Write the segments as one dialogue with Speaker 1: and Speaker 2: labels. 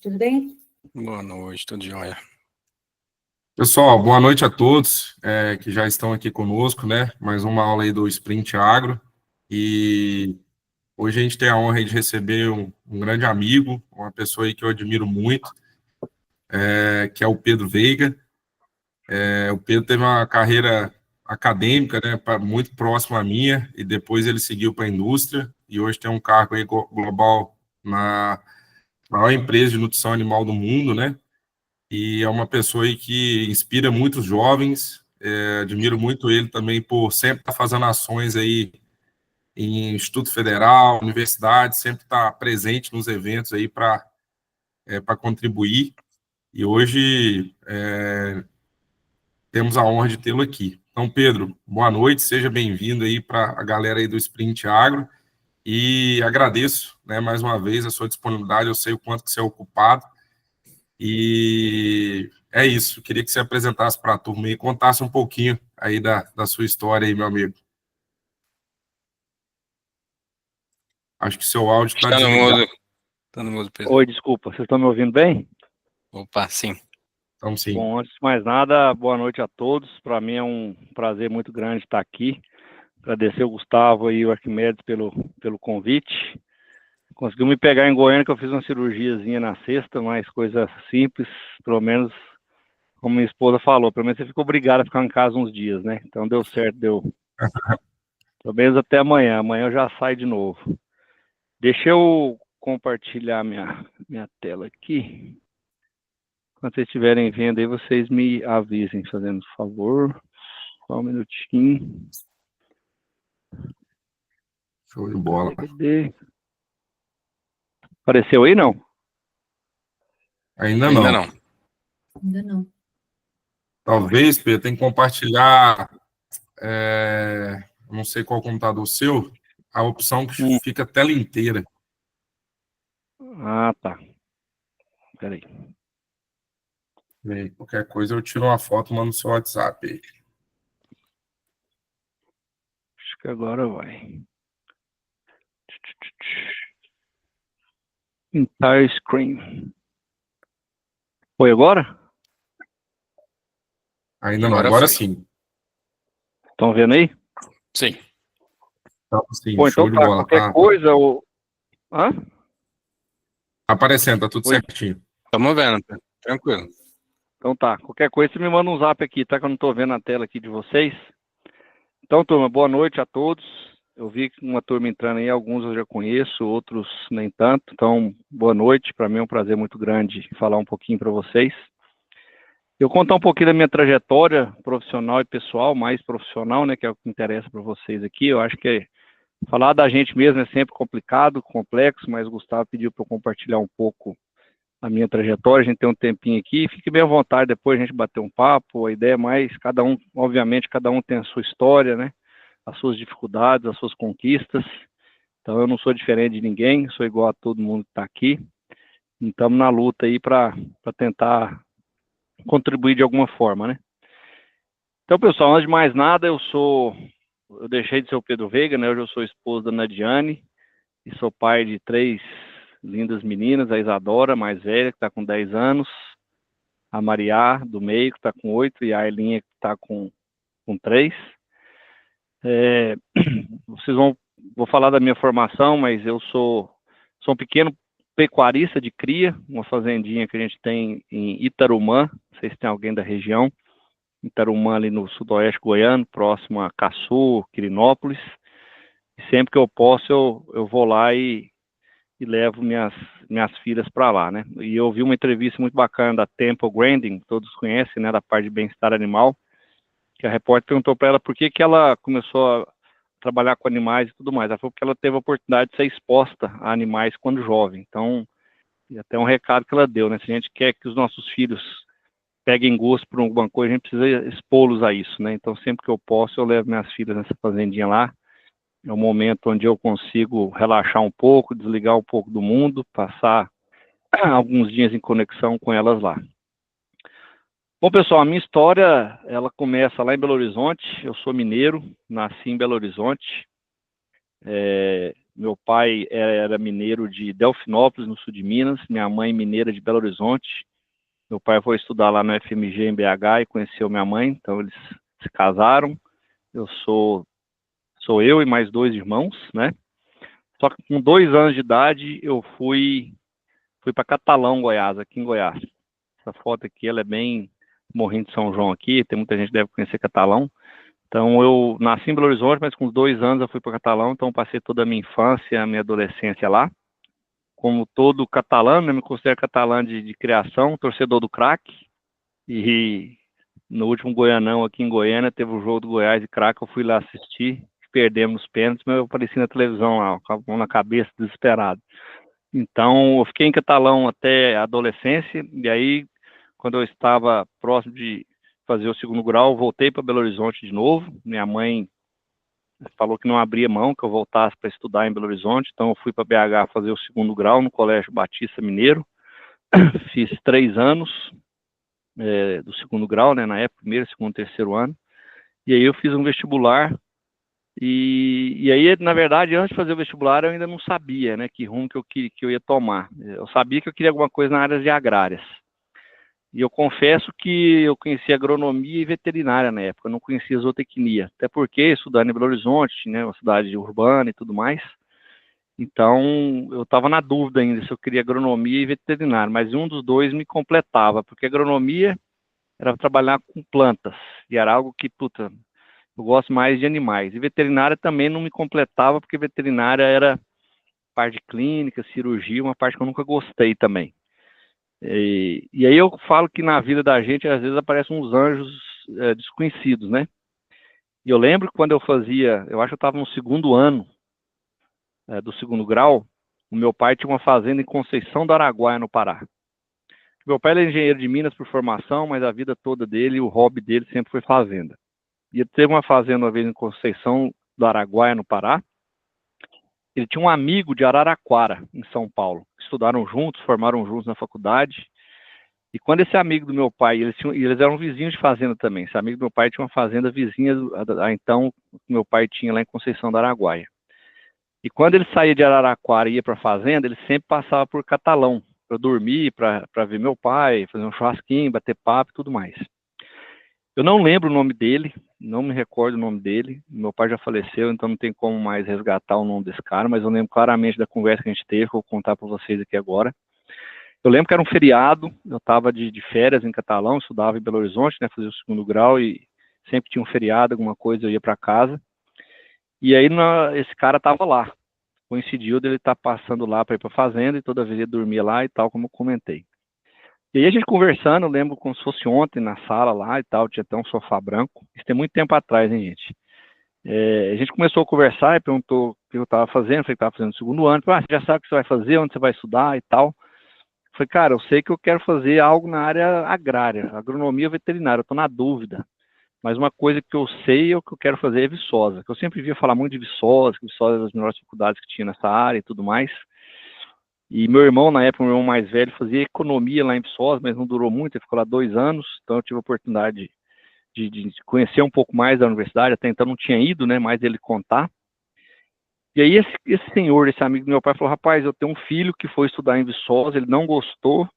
Speaker 1: Tudo bem?
Speaker 2: Boa noite, tudo jóia.
Speaker 3: Pessoal, boa noite a todos que já estão aqui conosco, né? Mais uma aula aí do Sprint Agro. E hoje a gente tem a honra aí de receber um grande amigo, uma pessoa aí que eu admiro muito, que é o Pedro Veiga. O Pedro teve uma carreira acadêmica, né, muito próxima à minha, e depois ele seguiu para a indústria, e hoje tem um cargo aí global na maior empresa de nutrição animal do mundo, né? E é uma pessoa aí que inspira muitos jovens, admiro muito ele também por sempre estar fazendo ações aí em Instituto Federal, universidade, sempre estar presente nos eventos aí para contribuir, e hoje temos a honra de tê-lo aqui. Então, Pedro, boa noite, seja bem-vindo aí para a galera aí do Sprint Agro, e agradeço, né, mais uma vez a sua disponibilidade, eu sei o quanto que você é ocupado, e é isso, queria que você apresentasse para a turma e contasse um pouquinho aí da sua história aí, meu amigo. Acho que seu áudio está desligado.
Speaker 2: Tá no mudo, Pedro.
Speaker 4: Oi, desculpa, vocês estão me ouvindo bem?
Speaker 2: Opa, sim.
Speaker 3: Então, sim.
Speaker 4: Bom, antes de mais nada, boa noite a todos. Para mim é um prazer muito grande estar aqui. Agradecer o Gustavo e o Arquimedes pelo convite. Conseguiu me pegar em Goiânia, que eu fiz uma cirurgiazinha na sexta, mas coisa simples, pelo menos, como minha esposa falou, pelo menos você fica obrigado a ficar em casa uns dias, né? Então deu certo, deu. Pelo menos até amanhã. Amanhã eu já saio de novo. Deixa eu compartilhar minha tela aqui. Quando vocês estiverem vendo aí, vocês me avisem, fazendo favor. Só um minutinho.
Speaker 3: Show de bola.
Speaker 4: Cadê? Apareceu aí, não?
Speaker 3: Ainda não.
Speaker 1: Ainda não.
Speaker 3: Talvez, Pedro, tem que compartilhar, não sei qual computador seu, a opção que fica a tela inteira.
Speaker 4: Ah, tá. Peraí.
Speaker 3: Qualquer coisa eu tiro uma foto e mando no seu WhatsApp aí.
Speaker 4: Acho que agora vai. Entire screen. Foi agora?
Speaker 3: Ainda não, agora sim.
Speaker 4: Estão vendo aí?
Speaker 2: Sim.
Speaker 3: Então, sim,
Speaker 4: Pô,
Speaker 3: show
Speaker 4: então
Speaker 3: de
Speaker 4: tá,
Speaker 3: bola.
Speaker 4: qualquer coisa, ou... Hã?
Speaker 3: Tá aparecendo, tá tudo
Speaker 4: Oi.
Speaker 3: certinho.
Speaker 2: Estamos vendo, Pedro. Tranquilo.
Speaker 4: Então tá, qualquer coisa você me manda um zap aqui, tá? Que eu não tô vendo a tela aqui de vocês. Então, turma, boa noite a todos. Eu vi uma turma entrando aí, alguns eu já conheço, outros nem tanto. Então, boa noite. Para mim é um prazer muito grande falar um pouquinho para vocês. Eu contar um pouquinho da minha trajetória profissional e pessoal, mais profissional, né, que é o que interessa para vocês aqui. Eu acho que falar da gente mesmo é sempre complicado, complexo, mas o Gustavo pediu para eu compartilhar um pouco a minha trajetória. A gente tem um tempinho aqui, fique bem à vontade depois a gente bater um papo. A ideia é mais, cada um, obviamente, cada um tem a sua história, né, as suas dificuldades, as suas conquistas. Então eu não sou diferente de ninguém, sou igual a todo mundo que está aqui. Então estamos na luta aí para tentar contribuir de alguma forma, né? Então, pessoal, antes de mais nada, eu deixei de ser o Pedro Veiga, né? Hoje eu sou esposo da Nadiane e sou pai de 3 lindas meninas, a Isadora, mais velha, que está com 10 anos, a Mariá, do meio, que está com 8, e a Ailinha, que está com 3. Vou falar da minha formação, mas eu sou um pequeno pecuarista de cria, uma fazendinha que a gente tem em Itarumã, não sei se tem alguém da região, Itarumã ali no sudoeste goiano, próximo a Caçu, Quirinópolis, e sempre que eu posso eu vou lá e levo minhas filhas para lá, né? E eu vi uma entrevista muito bacana da Temple Grandin, todos conhecem, né, da parte de bem-estar animal, que a repórter perguntou para ela por que ela começou a trabalhar com animais e tudo mais. Ela falou que ela teve a oportunidade de ser exposta a animais quando jovem. Então, e até um recado que ela deu, né? Se a gente quer que os nossos filhos peguem gosto por alguma coisa, a gente precisa expô-los a isso, né? Então, sempre que eu posso, eu levo minhas filhas nessa fazendinha lá. É um momento onde eu consigo relaxar um pouco, desligar um pouco do mundo, passar alguns dias em conexão com elas lá. Bom, pessoal, a minha história, ela começa lá em Belo Horizonte. Eu sou mineiro, nasci em Belo Horizonte. Meu pai era mineiro de Delfinópolis, no sul de Minas, minha mãe mineira de Belo Horizonte. Meu pai foi estudar lá no FMG em BH e conheceu minha mãe, então eles se casaram. Eu sou eu e mais 2 irmãos, né? Só que com 2 anos de idade eu fui para Catalão, Goiás, aqui em Goiás. Essa foto aqui, ela é bem Morrinho de São João aqui, tem muita gente que deve conhecer Catalão. Então eu nasci em Belo Horizonte, mas com 2 anos eu fui para Catalão, então passei toda a minha infância, a minha adolescência lá. Como todo catalano, eu me considero catalão de criação, torcedor do craque. E no último Goianão aqui em Goiânia, teve o jogo do Goiás e craque, eu fui lá assistir, perdemos os pênaltis, mas eu apareci na televisão lá, com a mão na cabeça, desesperado. Então, eu fiquei em Catalão até a adolescência, e aí, quando eu estava próximo de fazer o 2º grau, eu voltei para Belo Horizonte de novo. Minha mãe falou que não abria mão, que eu voltasse para estudar em Belo Horizonte, então eu fui para BH fazer o 2º grau no Colégio Batista Mineiro. Fiz 3 anos do 2º grau, né, na época, 1º, 2º, 3º ano, e aí eu fiz um vestibular, e aí, na verdade, antes de fazer o vestibular, eu ainda não sabia, né, que rumo que eu ia tomar. Eu sabia que eu queria alguma coisa na área de agrárias. E eu confesso que eu conhecia agronomia e veterinária na época, eu não conhecia zootecnia, até porque estudando em Belo Horizonte, né, uma cidade urbana e tudo mais, então eu estava na dúvida ainda se eu queria agronomia e veterinária, mas um dos dois me completava, porque agronomia era trabalhar com plantas, e era algo que, puta, eu gosto mais de animais, e veterinária também não me completava, porque veterinária era parte de clínica, cirurgia, uma parte que eu nunca gostei também. E aí eu falo que na vida da gente, às vezes, aparecem uns anjos desconhecidos, né? E eu lembro que quando eu fazia, eu acho que eu estava no 2º ano do 2º grau, o meu pai tinha uma fazenda em Conceição do Araguaia, no Pará. Meu pai era engenheiro de Minas por formação, mas a vida toda dele, o hobby dele sempre foi fazenda. E ele teve uma fazenda uma vez em Conceição do Araguaia, no Pará. Ele tinha um amigo de Araraquara, em São Paulo. Estudaram juntos, formaram juntos na faculdade. E quando esse amigo do meu pai, eles eram vizinhos de fazenda também. Esse amigo do meu pai tinha uma fazenda vizinha, então, que meu pai tinha lá em Conceição do Araguaia. E quando ele saía de Araraquara e ia para a fazenda, ele sempre passava por Catalão, para dormir, para ver meu pai, fazer um churrasquinho, bater papo e tudo mais. Eu não lembro o nome dele, não me recordo o nome dele. Meu pai já faleceu, então não tem como mais resgatar o nome desse cara, mas eu lembro claramente da conversa que a gente teve, que eu vou contar para vocês aqui agora. Eu lembro que era um feriado, eu estava de férias em Catalão, estudava em Belo Horizonte, né, fazia o 2º grau e sempre tinha um feriado, alguma coisa, eu ia para casa. E aí esse cara estava lá. Coincidiu dele estar passando lá para ir para a fazenda e toda vez ele dormia lá e tal, como eu comentei. E aí a gente conversando, eu lembro como se fosse ontem na sala lá e tal, tinha até um sofá branco. Isso tem muito tempo atrás, hein, gente? A gente começou a conversar e perguntou o que eu estava fazendo, falei que estava fazendo o 2º ano. Falei, você já sabe o que você vai fazer, onde você vai estudar e tal. Falei, cara, eu sei que eu quero fazer algo na área agrária, agronomia ou veterinária, eu estou na dúvida. Mas uma coisa que eu sei o que eu quero fazer é Viçosa, que eu sempre via falar muito de Viçosa, que Viçosa era das melhores faculdades que tinha nessa área e tudo mais. E meu irmão, na época, meu irmão mais velho, fazia economia lá em Viçosa, mas não durou muito, ele ficou lá 2 anos, então eu tive a oportunidade de conhecer um pouco mais da universidade, até então não tinha ido, né, mais ele contar. E aí esse senhor, esse amigo do meu pai, falou, rapaz, eu tenho um filho que foi estudar em Viçosa, ele não gostou,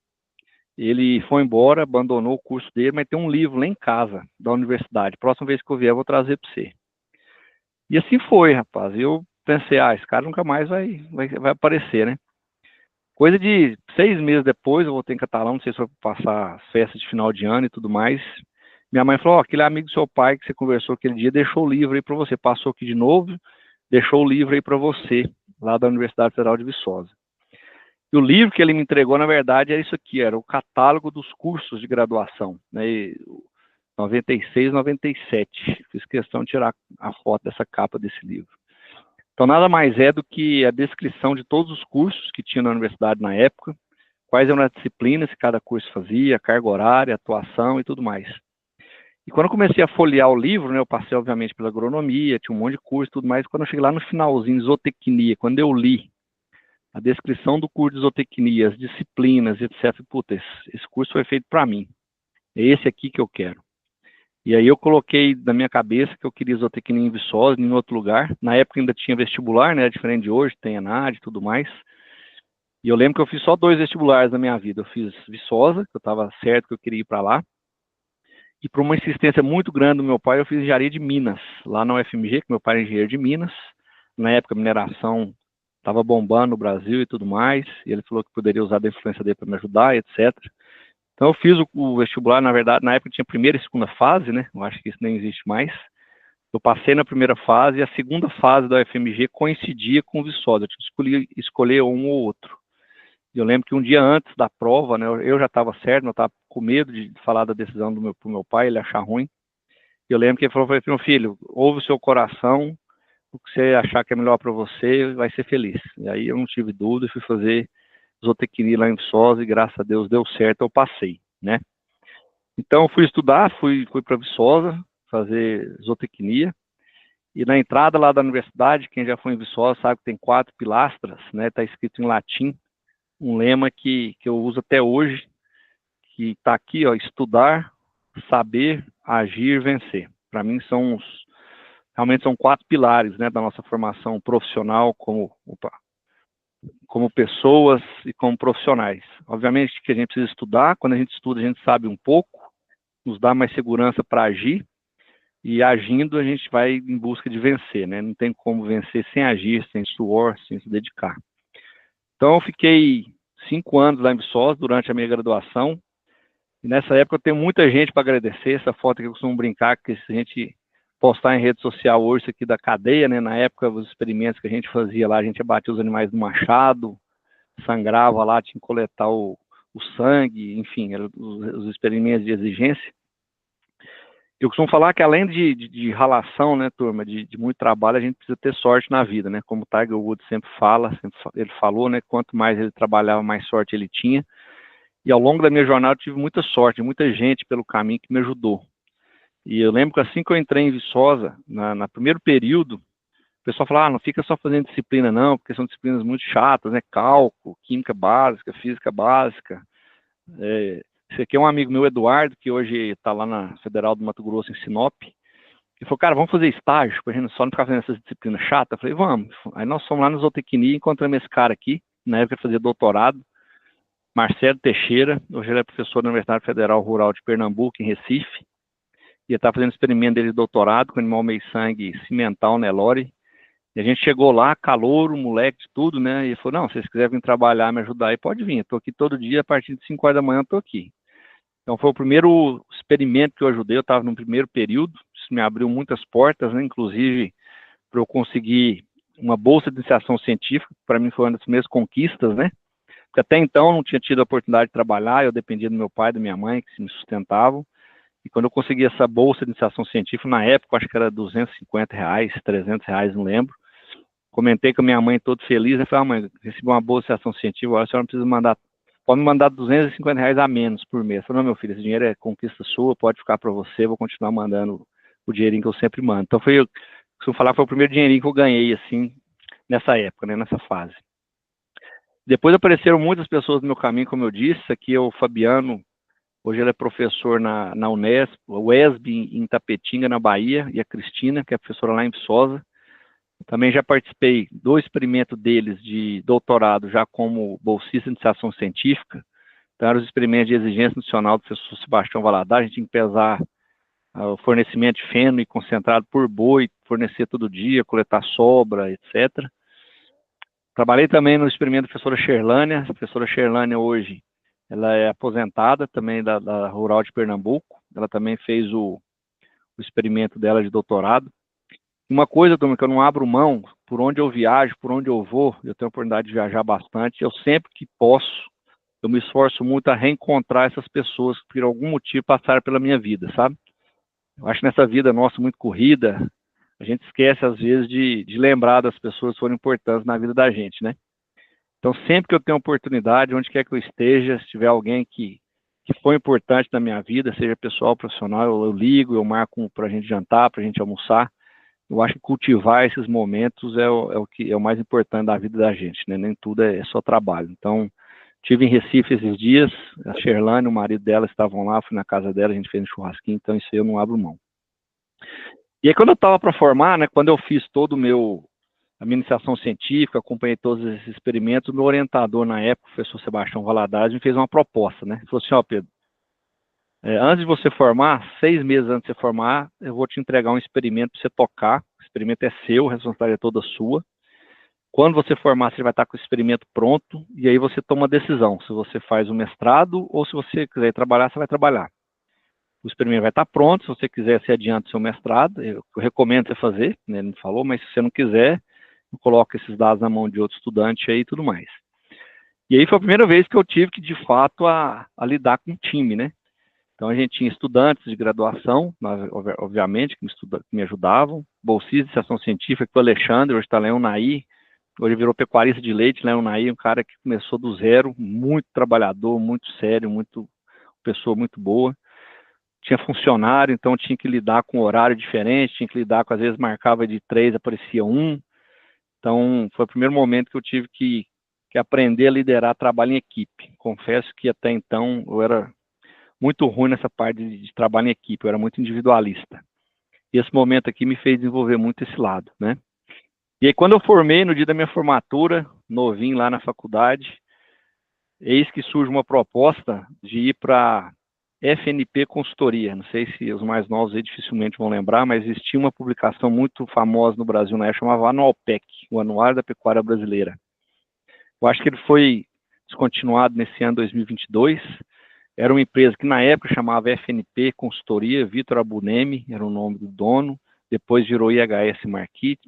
Speaker 4: ele foi embora, abandonou o curso dele, mas tem um livro lá em casa, da universidade. Próxima vez que eu vier, eu vou trazer para você. E assim foi, rapaz. Eu pensei, esse cara nunca mais vai aparecer, né? Coisa de 6 meses depois, eu voltei em Catalão, não sei se foi para passar festa de final de ano e tudo mais. Minha mãe falou, aquele amigo do seu pai que você conversou aquele dia, deixou o livro aí para você. Passou aqui de novo, deixou o livro aí para você, lá da Universidade Federal de Viçosa. E o livro que ele me entregou, na verdade, era isso aqui, era o catálogo dos cursos de graduação, né, 96, 97. Fiz questão de tirar a foto dessa capa desse livro. Então, nada mais é do que a descrição de todos os cursos que tinha na universidade na época, quais eram as disciplinas que cada curso fazia, carga horária, atuação e tudo mais. E quando eu comecei a folhear o livro, né, eu passei, obviamente, pela agronomia, tinha um monte de curso e tudo mais, quando eu cheguei lá no finalzinho, zootecnia, quando eu li a descrição do curso de zootecnia, as disciplinas, etc. Puta, esse curso foi feito para mim. É esse aqui que eu quero. E aí eu coloquei na minha cabeça que eu queria zootecnia em Viçosa, em outro lugar. Na época ainda tinha vestibular, né? Diferente de hoje, tem ENAD e tudo mais. E eu lembro que eu fiz só 2 vestibulares na minha vida. Eu fiz Viçosa, que eu estava certo que eu queria ir para lá. E por uma insistência muito grande do meu pai, eu fiz engenharia de Minas, lá na UFMG, que meu pai é engenheiro de Minas. Na época, a mineração estava bombando no Brasil e tudo mais. E ele falou que poderia usar da influência dele para me ajudar, etc. Então eu fiz o vestibular, na verdade, na época tinha primeira e segunda fase, né? Eu acho que isso nem existe mais. Eu passei na primeira fase e a segunda fase da UFMG coincidia com o Viçosa. Eu tinha que escolher um ou outro. Eu lembro que um dia antes da prova, né, eu já estava certo, eu estava com medo de falar da decisão pro meu pai, ele achar ruim. Eu lembro que ele falou: meu filho, ouve o seu coração, o que você achar que é melhor para você, vai ser feliz. E aí eu não tive dúvida, fui fazer zootecnia lá em Viçosa e graças a Deus deu certo, eu passei, né? Então eu fui estudar, fui para Viçosa fazer zootecnia. E na entrada lá da universidade, quem já foi em Viçosa sabe que tem 4 pilastras, né? Está escrito em latim um lema que eu uso até hoje, que está aqui, ó: estudar, saber, agir, vencer. Para mim realmente são 4 pilares, né, da nossa formação profissional como pessoas e como profissionais. Obviamente que a gente precisa estudar, quando a gente estuda a gente sabe um pouco, nos dá mais segurança para agir, e agindo a gente vai em busca de vencer, né? Não tem como vencer sem agir, sem suor, sem se dedicar. Então eu fiquei 5 anos lá em Viçosa durante a minha graduação, e nessa época eu tenho muita gente para agradecer. Essa foto que eu costumo brincar, que se a gente postar em rede social hoje, isso aqui da cadeia, né? Na época, os experimentos que a gente fazia lá, a gente abatia os animais no machado, sangrava lá, tinha que coletar o sangue, enfim, eram os experimentos de exigência. Eu costumo falar que além de ralação, né, turma, de muito trabalho, a gente precisa ter sorte na vida, né? Como o Tiger Woods sempre fala, ele falou, né? Quanto mais ele trabalhava, mais sorte ele tinha. E ao longo da minha jornada eu tive muita sorte, muita gente pelo caminho que me ajudou. E eu lembro que assim que eu entrei em Viçosa, na primeiro período, o pessoal falava: não fica só fazendo disciplina não, porque são disciplinas muito chatas, né? Cálculo, química básica, física básica. Esse aqui é um amigo meu, Eduardo, que hoje está lá na Federal do Mato Grosso, em Sinop. Ele falou: cara, vamos fazer estágio, pra gente só não ficar fazendo essas disciplinas chatas. Eu falei: vamos. Aí nós fomos lá na zootecnia e encontramos esse cara aqui, na época ele fazia doutorado, Marcelo Teixeira. Hoje ele é professor da Universidade Federal Rural de Pernambuco, em Recife. E ele estava fazendo experimento dele de doutorado com animal meio-sangue cimental Nelore. E a gente chegou lá, calouro, moleque, de tudo, né? E ele falou: não, se vocês quiserem vir trabalhar, me ajudar aí, pode vir. Eu tô aqui todo dia, a partir de 5 horas da manhã eu tô aqui. Então foi o primeiro experimento que eu ajudei, eu estava no primeiro período, isso me abriu muitas portas, né? Inclusive para eu conseguir uma bolsa de iniciação científica, para mim foi uma das minhas conquistas, né? Porque até então eu não tinha tido a oportunidade de trabalhar, eu dependia do meu pai e da minha mãe, que me sustentavam. E quando eu consegui essa bolsa de iniciação científica, na época, acho que era R$250, R$300, não lembro. Comentei com a minha mãe, todo feliz, né? Falei: mãe, recebi uma bolsa de iniciação científica, agora a senhora não precisa mandar, pode me mandar R$250 a menos por mês. Eu falei: não, meu filho, esse dinheiro é conquista sua, pode ficar para você, vou continuar mandando o dinheirinho que eu sempre mando. Então se eu falar, foi o primeiro dinheirinho que eu ganhei, assim, nessa época, né, nessa fase. Depois apareceram muitas pessoas no meu caminho, como eu disse. Aqui é o Fabiano. Hoje ele é professor na Unesp, UESB, em Tapetinga, na Bahia, e a Cristina, que é professora lá em Viçosa. Também já participei do experimento deles de doutorado, já como bolsista de iniciação científica. Então, eram os experimentos de exigência nutricional do professor Sebastião Valadares. A gente tinha que pesar o fornecimento de feno e concentrado por boi, fornecer todo dia, coletar sobra, etc. Trabalhei também no experimento da professora Sherlânia. A professora Sherlânia hoje, ela é aposentada também da Rural de Pernambuco. Ela também fez o experimento dela de doutorado. Uma coisa, Tom, que eu não abro mão, por onde eu viajo, por onde eu vou, eu tenho a oportunidade de viajar bastante, eu sempre que posso, eu me esforço muito a reencontrar essas pessoas que por algum motivo passaram pela minha vida, sabe? Eu acho que nessa vida nossa muito corrida, a gente esquece às vezes de lembrar das pessoas que foram importantes na vida da gente, né? Então, sempre que eu tenho oportunidade, onde quer que eu esteja, se tiver alguém que foi importante na minha vida, seja pessoal, profissional, eu ligo, eu marco para a gente jantar, para a gente almoçar. Eu acho que cultivar esses momentos é o que é o mais importante da vida da gente, né? Nem tudo é só trabalho. Então, Tive em Recife esses dias, a Sherlane, o marido dela, estavam lá, fui na casa dela, a gente fez um churrasquinho, então isso aí eu não abro mão. E aí quando eu estava para formar, né, quando eu fiz todo a minha iniciação científica, acompanhei todos esses experimentos, o meu orientador na época, o professor Sebastião Valadares, me fez uma proposta, né? Ele falou assim, ó, Pedro, antes de você formar, 6 meses antes de você formar, eu vou te entregar um experimento para você tocar, o experimento é seu, a responsabilidade é toda sua. Quando você formar, você vai estar com o experimento pronto, e aí você toma uma decisão, se você faz o mestrado, ou se você quiser ir trabalhar, você vai trabalhar. O experimento vai estar pronto, se você quiser, você adianta o seu mestrado, eu recomendo você fazer, né, ele me falou, mas se você não quiser, coloca esses dados na mão de outro estudante aí e tudo mais. E aí foi a primeira vez que eu tive que, de fato, a lidar com um time, né? Então a gente tinha estudantes de graduação, obviamente, que me ajudavam, bolsistas de iniciação científica, que o Alexandre, hoje está lá em Unai, hoje virou pecuarista de leite lá em Unai, um cara que começou do zero, muito trabalhador, muito sério, pessoa muito boa. Tinha funcionário, então tinha que lidar com horário diferente, tinha que lidar com, às vezes marcava de 3, aparecia 1. Então, foi o primeiro momento que eu tive que aprender a liderar trabalho em equipe. Confesso que até então eu era muito ruim nessa parte de trabalho em equipe, eu era muito individualista. E esse momento aqui me fez desenvolver muito esse lado, né? E aí, quando eu formei, no dia da minha formatura, novinho lá na faculdade, eis que surge uma proposta de ir para FNP Consultoria. Não sei se os mais novos aí dificilmente vão lembrar, mas existia uma publicação muito famosa no Brasil na época, chamava Anualpec, o Anuário da Pecuária Brasileira. Eu acho que ele foi descontinuado nesse ano 2022. Era uma empresa que na época chamava FNP Consultoria, Vitor Abunemi era o nome do dono, depois virou IHS Market,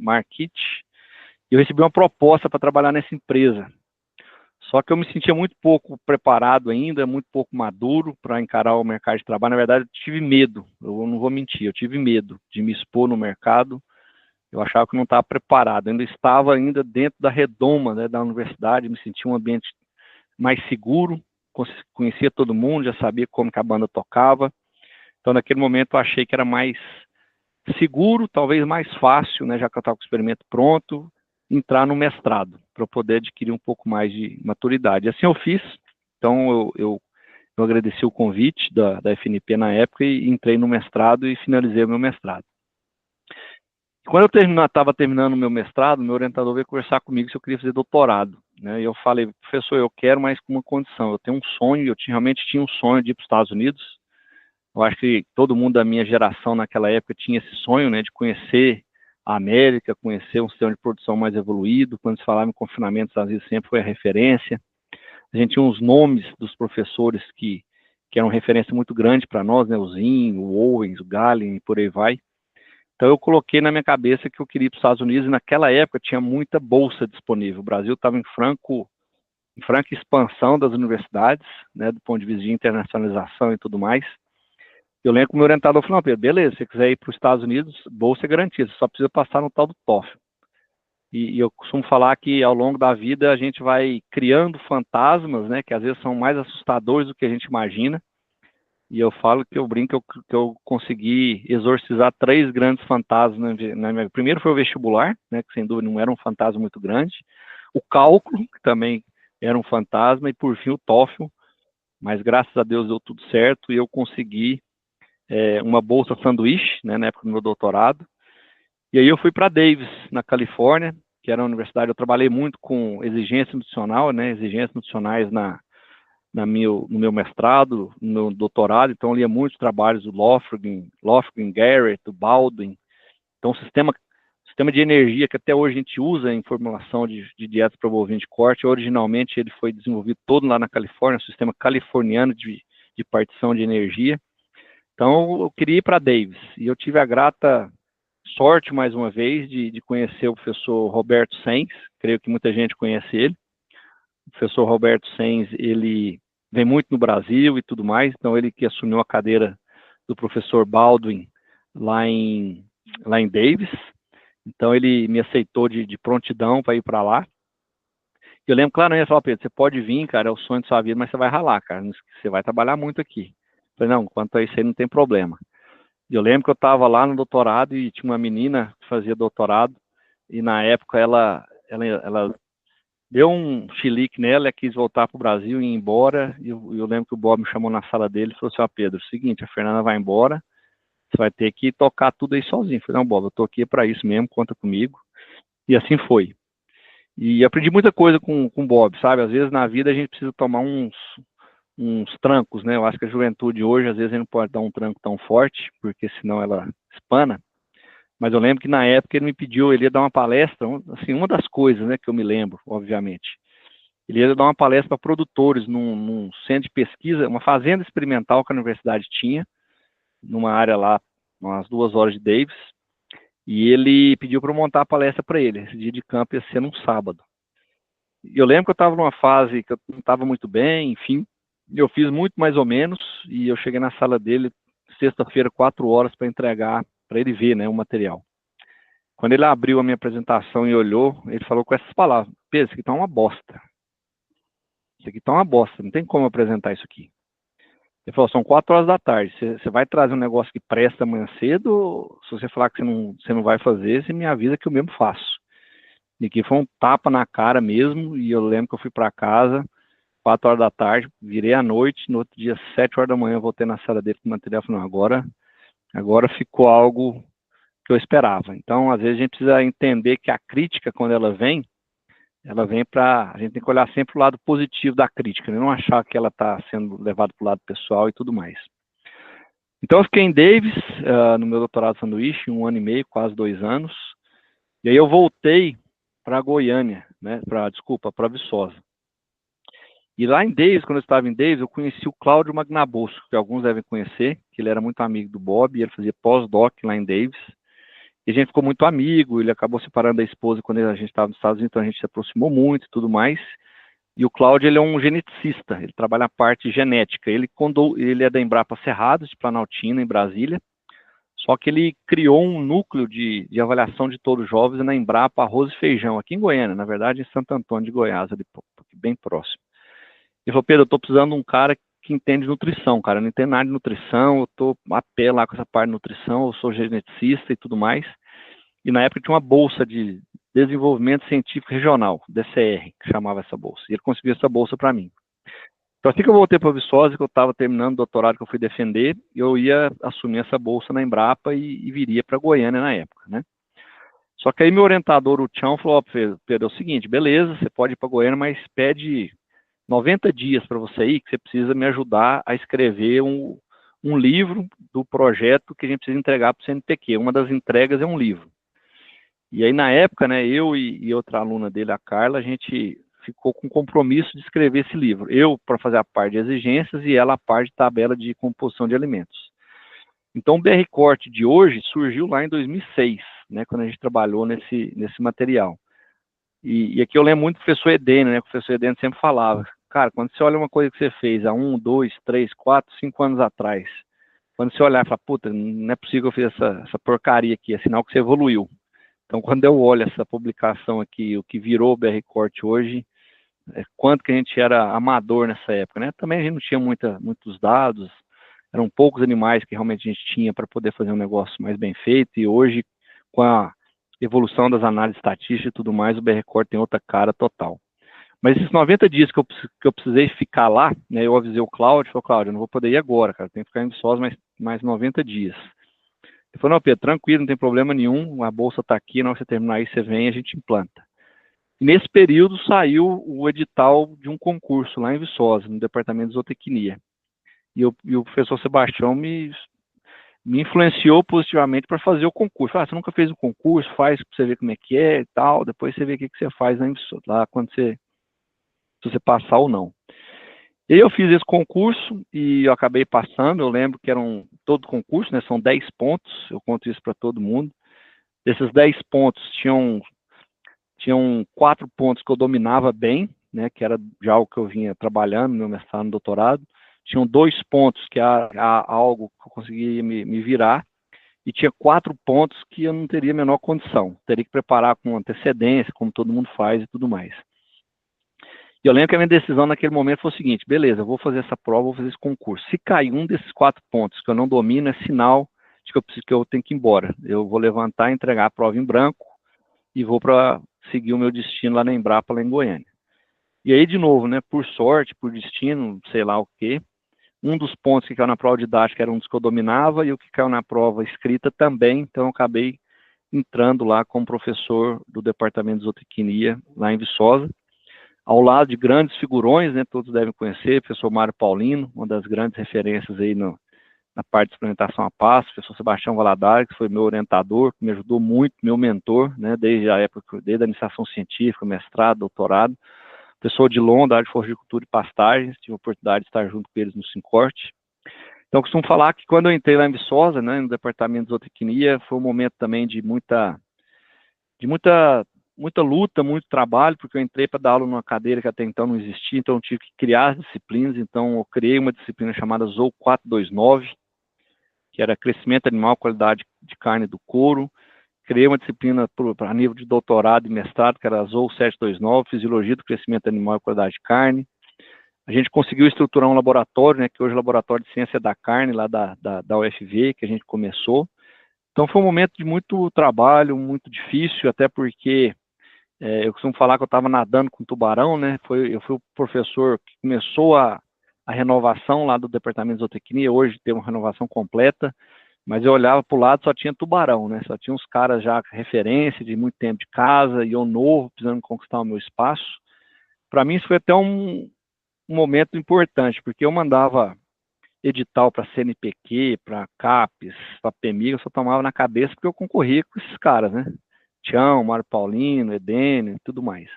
Speaker 4: e eu recebi uma proposta para trabalhar nessa empresa. Só que eu me sentia muito pouco preparado ainda, muito pouco maduro para encarar o mercado de trabalho. Na verdade, eu tive medo, eu não vou mentir, eu tive medo de me expor no mercado. Eu achava que não estava preparado, ainda estava dentro da redoma, né, da universidade, me sentia um ambiente mais seguro, conhecia todo mundo, já sabia como que a banda tocava. Então, naquele momento, eu achei que era mais seguro, talvez mais fácil, né, já que eu estava com o experimento pronto, entrar no mestrado, para poder adquirir um pouco mais de maturidade. Assim eu fiz, então eu agradeci o convite da FNP na época e entrei no mestrado e finalizei o meu mestrado. Quando eu estava terminando o meu mestrado, meu orientador veio conversar comigo se eu queria fazer doutorado, né? E eu falei, professor, eu quero, mas com uma condição, eu tenho um sonho, realmente tinha um sonho de ir para os Estados Unidos. Eu acho que todo mundo da minha geração naquela época tinha esse sonho, né, de conhecer a América, conhecer um sistema de produção mais evoluído. Quando se falava em confinamento, os Estados Unidos sempre foi a referência. A gente tinha uns nomes dos professores que eram referência muito grande para nós, né, o Zin, o Owens, o Galen e por aí vai. Então eu coloquei na minha cabeça que eu queria ir para os Estados Unidos, e naquela época tinha muita bolsa disponível. O Brasil estava em franca expansão das universidades, né, do ponto de vista de internacionalização e tudo mais. Eu lembro que o meu orientador falou, não, Pedro, beleza, se você quiser ir para os Estados Unidos, bolsa é garantida, você só precisa passar no tal do TOEFL. E eu costumo falar que ao longo da vida a gente vai criando fantasmas, né, que às vezes são mais assustadores do que a gente imagina. E eu falo que eu brinco que eu consegui exorcizar 3 grandes fantasmas. Primeiro foi o vestibular, né, que sem dúvida não era um fantasma muito grande. O cálculo, que também era um fantasma. E por fim o TOEFL. Mas graças a Deus deu tudo certo e eu consegui uma bolsa sanduíche, né, na época do meu doutorado. E aí eu fui para Davis, na Califórnia, que era uma universidade. Eu trabalhei muito com exigência nutricional, né, exigências nutricionais no meu mestrado, no meu doutorado. Então eu lia muitos trabalhos do Lofgren, Garrett, do Baldwin. Então o sistema de energia que até hoje a gente usa em formulação de dietas para bovino de corte, originalmente ele foi desenvolvido todo lá na Califórnia, um sistema californiano de partição de energia. Então eu queria ir para Davis, e eu tive a grata sorte, mais uma vez, de conhecer o professor Roberto Sainz. Creio que muita gente conhece ele. O professor Roberto Sainz, ele vem muito no Brasil e tudo mais, então ele que assumiu a cadeira do professor Baldwin lá em Davis. Então ele me aceitou de prontidão para ir para lá. Eu lembro claramente, ele falou, Pedro, você pode vir, cara, é o sonho de sua vida, mas você vai ralar, cara, você vai trabalhar muito aqui. Eu falei, não, quanto a isso aí não tem problema. Eu lembro que eu estava lá no doutorado e tinha uma menina que fazia doutorado, e na época ela deu um chilique nela, ela quis voltar para o Brasil e ir embora, e eu lembro que o Bob me chamou na sala dele e falou assim, ó, Pedro, é o seguinte, a Fernanda vai embora, você vai ter que tocar tudo aí sozinho. Eu falei, não, Bob, eu tô aqui para isso mesmo, conta comigo. E assim foi. E aprendi muita coisa com o Bob, sabe? Às vezes na vida a gente precisa tomar uns trancos, né? Eu acho que a juventude hoje, às vezes, a gente não pode dar um tranco tão forte, porque senão ela espana. Mas eu lembro que na época ele me pediu, ele ia dar uma palestra, assim, uma das coisas, né, que eu me lembro, obviamente. Ele ia dar uma palestra para produtores num centro de pesquisa, uma fazenda experimental que a universidade tinha, numa área lá, umas 2 horas de Davis, e ele pediu para eu montar a palestra para ele. Esse dia de campo ia ser num sábado. E eu lembro que eu estava numa fase que eu não estava muito bem, enfim, eu fiz muito mais ou menos, e eu cheguei na sala dele sexta-feira, 4 horas, para entregar, para ele ver, né, o material. Quando ele abriu a minha apresentação e olhou, ele falou com essas palavras, Pedro, isso aqui tá uma bosta. Isso aqui tá uma bosta, não tem como apresentar isso aqui. Ele falou, são 4 horas da tarde, você vai trazer um negócio que presta amanhã cedo, ou se você falar que você não vai fazer, você me avisa que eu mesmo faço. E aqui foi um tapa na cara mesmo, e eu lembro que eu fui para casa, 4 horas da tarde, virei à noite, no outro dia, 7 horas da manhã, eu voltei na sala dele com o material e falei, não, agora ficou algo que eu esperava. Então, às vezes a gente precisa entender que a crítica, quando ela vem para... A gente tem que olhar sempre o lado positivo da crítica, né? Não achar que ela está sendo levada para o lado pessoal e tudo mais. Então, eu fiquei em Davis, no meu doutorado de sanduíche, 1 ano e meio, quase 2 anos. E aí eu voltei para Goiânia, né? Para Viçosa. E lá em Davis, quando eu estava em Davis, eu conheci o Cláudio Magnabosco, que alguns devem conhecer, que ele era muito amigo do Bob, e ele fazia pós-doc lá em Davis. E a gente ficou muito amigo, ele acabou separando da esposa quando a gente estava nos Estados Unidos, então a gente se aproximou muito e tudo mais. E o Cláudio, ele é um geneticista, ele trabalha a parte genética. Ele é da Embrapa Cerrados, de Planaltina, em Brasília. Só que ele criou um núcleo de avaliação de touros jovens na Embrapa Arroz e Feijão, aqui em Goiânia, na verdade em Santo Antônio de Goiás, ali, bem próximo. Ele falou, Pedro, eu estou precisando de um cara que entende nutrição, cara, eu não entendo nada de nutrição, eu estou a pé lá com essa parte de nutrição, eu sou geneticista e tudo mais. E na época tinha uma bolsa de desenvolvimento científico regional, DCR, que chamava essa bolsa. E ele conseguiu essa bolsa para mim. Então, assim que eu voltei para a Viçosa, que eu estava terminando o doutorado que eu fui defender, eu ia assumir essa bolsa na Embrapa e viria para Goiânia na época, né? Só que aí meu orientador, o Tchão, falou, Pedro, é o seguinte, beleza, você pode ir para Goiânia, mas pede 90 dias para você ir, que você precisa me ajudar a escrever um livro do projeto que a gente precisa entregar para o CNPq. Uma das entregas é um livro. E aí, na época, né, eu e outra aluna dele, a Carla, a gente ficou com o compromisso de escrever esse livro. Eu, para fazer a parte de exigências, e ela a parte de tabela de composição de alimentos. Então, o BR Corte de hoje surgiu lá em 2006, né, quando a gente trabalhou nesse material. E aqui eu lembro muito do professor Edene, né, o professor Edene sempre falava, cara, quando você olha uma coisa que você fez há 1, 2, 3, 4, 5 anos atrás, quando você olhar e falar, puta, não é possível que eu fiz essa porcaria aqui, é sinal que você evoluiu. Então, quando eu olho essa publicação aqui, o que virou o BR Corte hoje, quanto que a gente era amador nessa época, né? Também a gente não tinha muitos dados, eram poucos animais que realmente a gente tinha para poder fazer um negócio mais bem feito, e hoje, com a evolução das análises estatísticas e tudo mais, o BR Corte tem outra cara total. Mas esses 90 dias que eu precisei ficar lá, né, eu avisei o Cláudio, falei, Cláudio, eu não vou poder ir agora, cara, tenho que ficar em Viçosa mais 90 dias. Ele falou, não, Pedro, tranquilo, não tem problema nenhum, a bolsa está aqui, na hora que você terminar aí, você vem e a gente implanta. E nesse período saiu o edital de um concurso lá em Viçosa, no departamento de zootecnia. E o professor Sebastião me influenciou positivamente para fazer o concurso. Você nunca fez um concurso, faz para você ver como é que é e tal, depois você vê o que você faz lá quando se você passar ou não. E eu fiz esse concurso e eu acabei passando, eu lembro que todo concurso, né, são 10 pontos, eu conto isso para todo mundo. Desses 10 pontos, tinham 4 pontos que eu dominava bem, né, que era já o que eu vinha trabalhando no meu mestrado, no doutorado. Tinham 2 pontos que era algo que eu conseguia me virar, e tinha 4 pontos que eu não teria a menor condição. Teria que preparar com antecedência, como todo mundo faz e tudo mais. E eu lembro que a minha decisão naquele momento foi o seguinte, beleza, eu vou fazer essa prova, vou fazer esse concurso. Se cair um desses 4 pontos que eu não domino, é sinal de que eu tenho que ir embora. Eu vou levantar, entregar a prova em branco e vou para seguir o meu destino lá na Embrapa, lá em Goiânia. E aí, de novo, né, por sorte, por destino, sei lá o quê, um dos pontos que caiu na prova didática era um dos que eu dominava, e o que caiu na prova escrita também, então eu acabei entrando lá como professor do departamento de zootecnia, lá em Viçosa, ao lado de grandes figurões, né, todos devem conhecer, professor Mário Paulino, uma das grandes referências aí na parte de experimentação a pasto, professor Sebastião Valadares, que foi meu orientador, que me ajudou muito, meu mentor, né, desde a época, desde a iniciação científica, mestrado, doutorado, professor Odilon, da área de floricultura e pastagens, tive a oportunidade de estar junto com eles no Sincorte. Então, eu costumo falar que quando eu entrei lá em Viçosa, né, no departamento de zootecnia, foi um momento também de muita luta, muito trabalho, porque eu entrei para dar aula numa cadeira que até então não existia, então eu tive que criar as disciplinas, então eu criei uma disciplina chamada ZOO 429, que era crescimento animal, qualidade de carne do couro, criei uma disciplina a nível de doutorado e mestrado, que era a ZOO 729, fisiologia do crescimento animal e qualidade de carne. A gente conseguiu estruturar um laboratório, né, que hoje é o Laboratório de Ciência da Carne, lá da UFV, que a gente começou. Então foi um momento de muito trabalho, muito difícil, até porque eu costumo falar que eu estava nadando com tubarão, né? Eu fui o professor que começou a renovação lá do departamento de zootecnia, hoje tem uma renovação completa, mas eu olhava para o lado só tinha tubarão, né? Só tinha uns caras já referência de muito tempo de casa, e eu novo, precisando conquistar o meu espaço. Para mim isso foi até um momento importante, porque eu mandava edital para CNPq, para CAPES, para PEMIG, eu só tomava na cabeça porque eu concorria com esses caras, né? Tião, Mário Paulino, Edênio, tudo mais.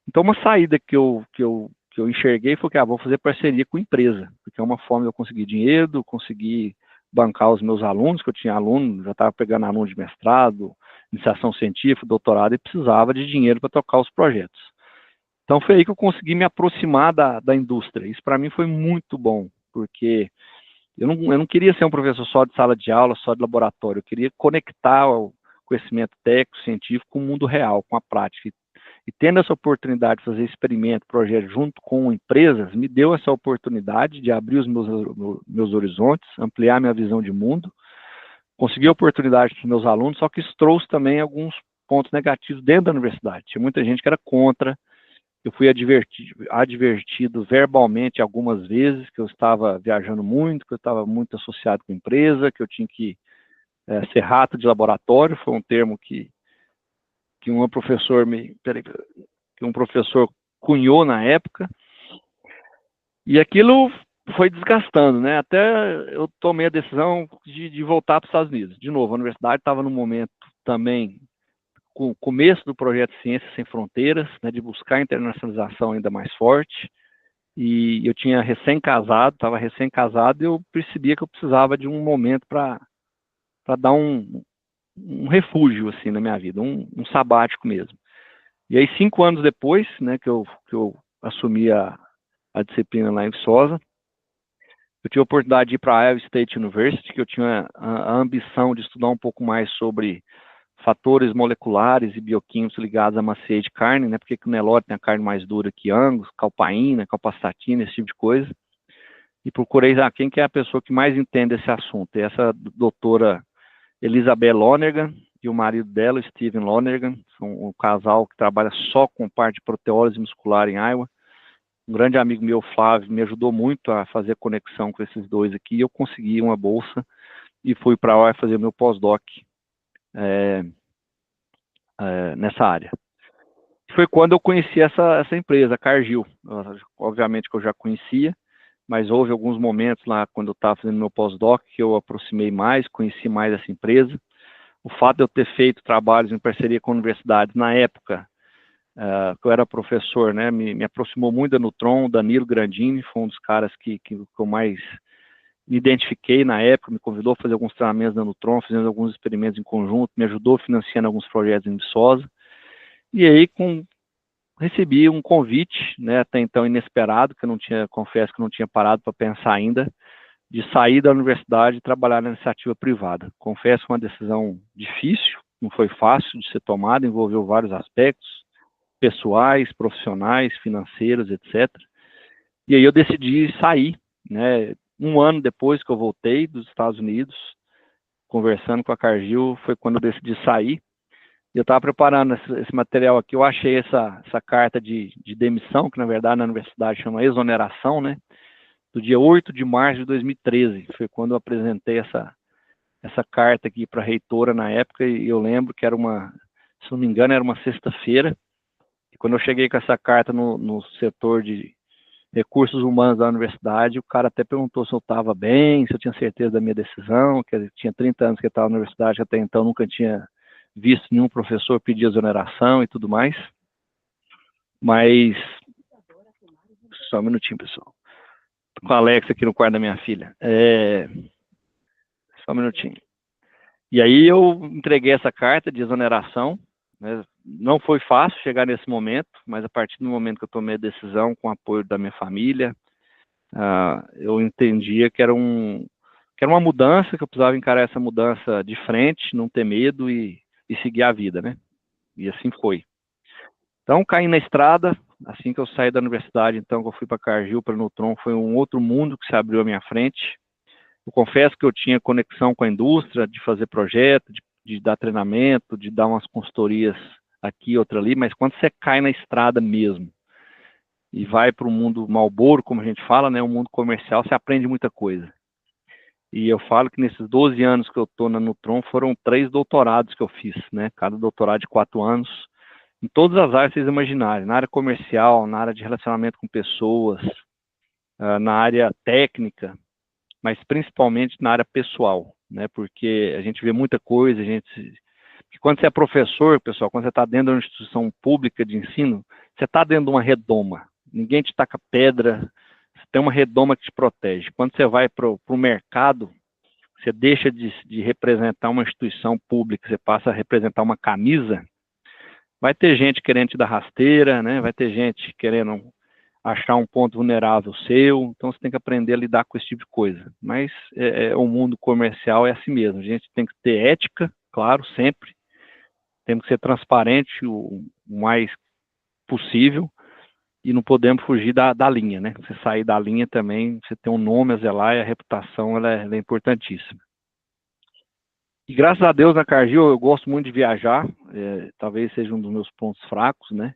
Speaker 4: Então, uma saída que eu enxerguei foi que, vou fazer parceria com empresa, porque é uma forma de eu conseguir dinheiro, conseguir bancar os meus alunos, que eu tinha aluno, já estava pegando aluno de mestrado, iniciação científica, doutorado, e precisava de dinheiro para tocar os projetos. Então, foi aí que eu consegui me aproximar da indústria. Isso, para mim, foi muito bom, porque eu não queria ser um professor só de sala de aula, só de laboratório, eu queria conectar o conhecimento técnico, científico com o mundo real, com a prática. E tendo essa oportunidade de fazer experimento, projeto junto com empresas, me deu essa oportunidade de abrir os meus horizontes, ampliar minha visão de mundo, consegui a oportunidade para os meus alunos, só que isso trouxe também alguns pontos negativos dentro da universidade. Tinha muita gente que era contra, eu fui advertido verbalmente algumas vezes que eu estava viajando muito, que eu estava muito associado com a empresa, que eu tinha que ser rato de laboratório, foi um termo que um professor cunhou na época, e aquilo foi desgastando, né? Até eu tomei a decisão de voltar para os Estados Unidos. De novo, a universidade estava num momento também com o começo do projeto Ciências Sem Fronteiras, né, de buscar a internacionalização ainda mais forte, e eu tinha estava recém-casado, e eu percebia que eu precisava de um momento para dar um refúgio, assim, na minha vida, um sabático mesmo. E aí, 5 anos depois, né, que eu assumi a disciplina lá em Viçosa, eu tive a oportunidade de ir para a Iowa State University, que eu tinha a ambição de estudar um pouco mais sobre fatores moleculares e bioquímicos ligados à maciez de carne, né? Porque o Nelore tem a carne mais dura que Angus, calpaína, calpastatina, esse tipo de coisa. E procurei quem que é a pessoa que mais entende esse assunto. E essa doutora Elizabeth Lonergan e o marido dela, Steven Lonergan, são um casal que trabalha só com parte de proteólise muscular em Iowa. Um grande amigo meu, Flávio, me ajudou muito a fazer a conexão com esses dois aqui. Eu consegui uma bolsa e fui para lá fazer meu pós-doc nessa área. Foi quando eu conheci essa empresa, a Cargill. Obviamente que eu já conhecia, mas houve alguns momentos lá, quando eu estava fazendo meu pós-doc, que eu aproximei mais, conheci mais essa empresa. O fato de eu ter feito trabalhos em parceria com universidades na época, que eu era professor, né, me aproximou muito da Nutron. O Danilo Grandini foi um dos caras que eu mais me identifiquei na época, me convidou a fazer alguns treinamentos da Nutron, fazendo alguns experimentos em conjunto, me ajudou financiando alguns projetos em Viçosa. E aí, recebi um convite, né, até então inesperado, que eu não tinha, confesso que não tinha parado para pensar ainda, de sair da universidade e trabalhar na iniciativa privada. Confesso que uma decisão difícil, não foi fácil de ser tomada, envolveu vários aspectos, pessoais, profissionais, financeiros, etc. E aí eu decidi sair, né, 1 ano depois que eu voltei dos Estados Unidos, conversando com a Cargill, foi quando eu decidi sair. Eu estava preparando esse material aqui, eu achei essa carta de demissão, que na verdade na universidade chama exoneração, né? Do dia 8 de março de 2013, foi quando eu apresentei essa carta aqui para a reitora na época, e eu lembro que era se não me engano, era uma sexta-feira, e quando eu cheguei com essa carta no setor de recursos humanos da universidade, o cara até perguntou se eu estava bem, se eu tinha certeza da minha decisão, que eu tinha 30 anos que eu estava na universidade, que até então nunca tinha visto nenhum professor pedir exoneração e tudo mais. Mas, só um minutinho, pessoal. Tô com a Alexa aqui no quarto da minha filha. Só um minutinho. E aí eu entreguei essa carta de exoneração, né? Não foi fácil chegar nesse momento, mas a partir do momento que eu tomei a decisão, com o apoio da minha família, eu entendia que era uma mudança, que eu precisava encarar essa mudança de frente, não ter medo e seguir a vida, né? E assim foi. Então, caí na estrada, assim que eu saí da universidade, então, que eu fui para Cargill, para Nutron, foi um outro mundo que se abriu à minha frente. Eu confesso que eu tinha conexão com a indústria, de fazer projeto, de dar treinamento, de dar umas consultorias aqui e outra ali, mas quando você cai na estrada mesmo, e vai para o mundo Marlboro, como a gente fala, né, o mundo comercial, você aprende muita coisa. E eu falo que nesses 12 anos que eu estou na Nutron, foram 3 doutorados que eu fiz, né, cada doutorado de 4 anos, em todas as áreas que vocês imaginarem, na área comercial, na área de relacionamento com pessoas, na área técnica, mas principalmente na área pessoal, né, porque a gente vê muita coisa, porque quando você é professor, pessoal, quando você está dentro de uma instituição pública de ensino, você está dentro de uma redoma, ninguém te taca pedra, você tem uma redoma que te protege. Quando você vai para o mercado, você deixa de representar uma instituição pública, você passa a representar uma camisa, vai ter gente querendo te dar rasteira, né? Vai ter gente querendo achar um ponto vulnerável seu, então você tem que aprender a lidar com esse tipo de coisa. Mas o mundo comercial é assim mesmo, a gente tem que ter ética, claro, sempre, temos que ser transparente o mais possível, e não podemos fugir da linha, né? Você sair da linha também, você tem um nome a zelar e a reputação ela é importantíssima. E graças a Deus na Cargill eu gosto muito de viajar, talvez seja um dos meus pontos fracos, né?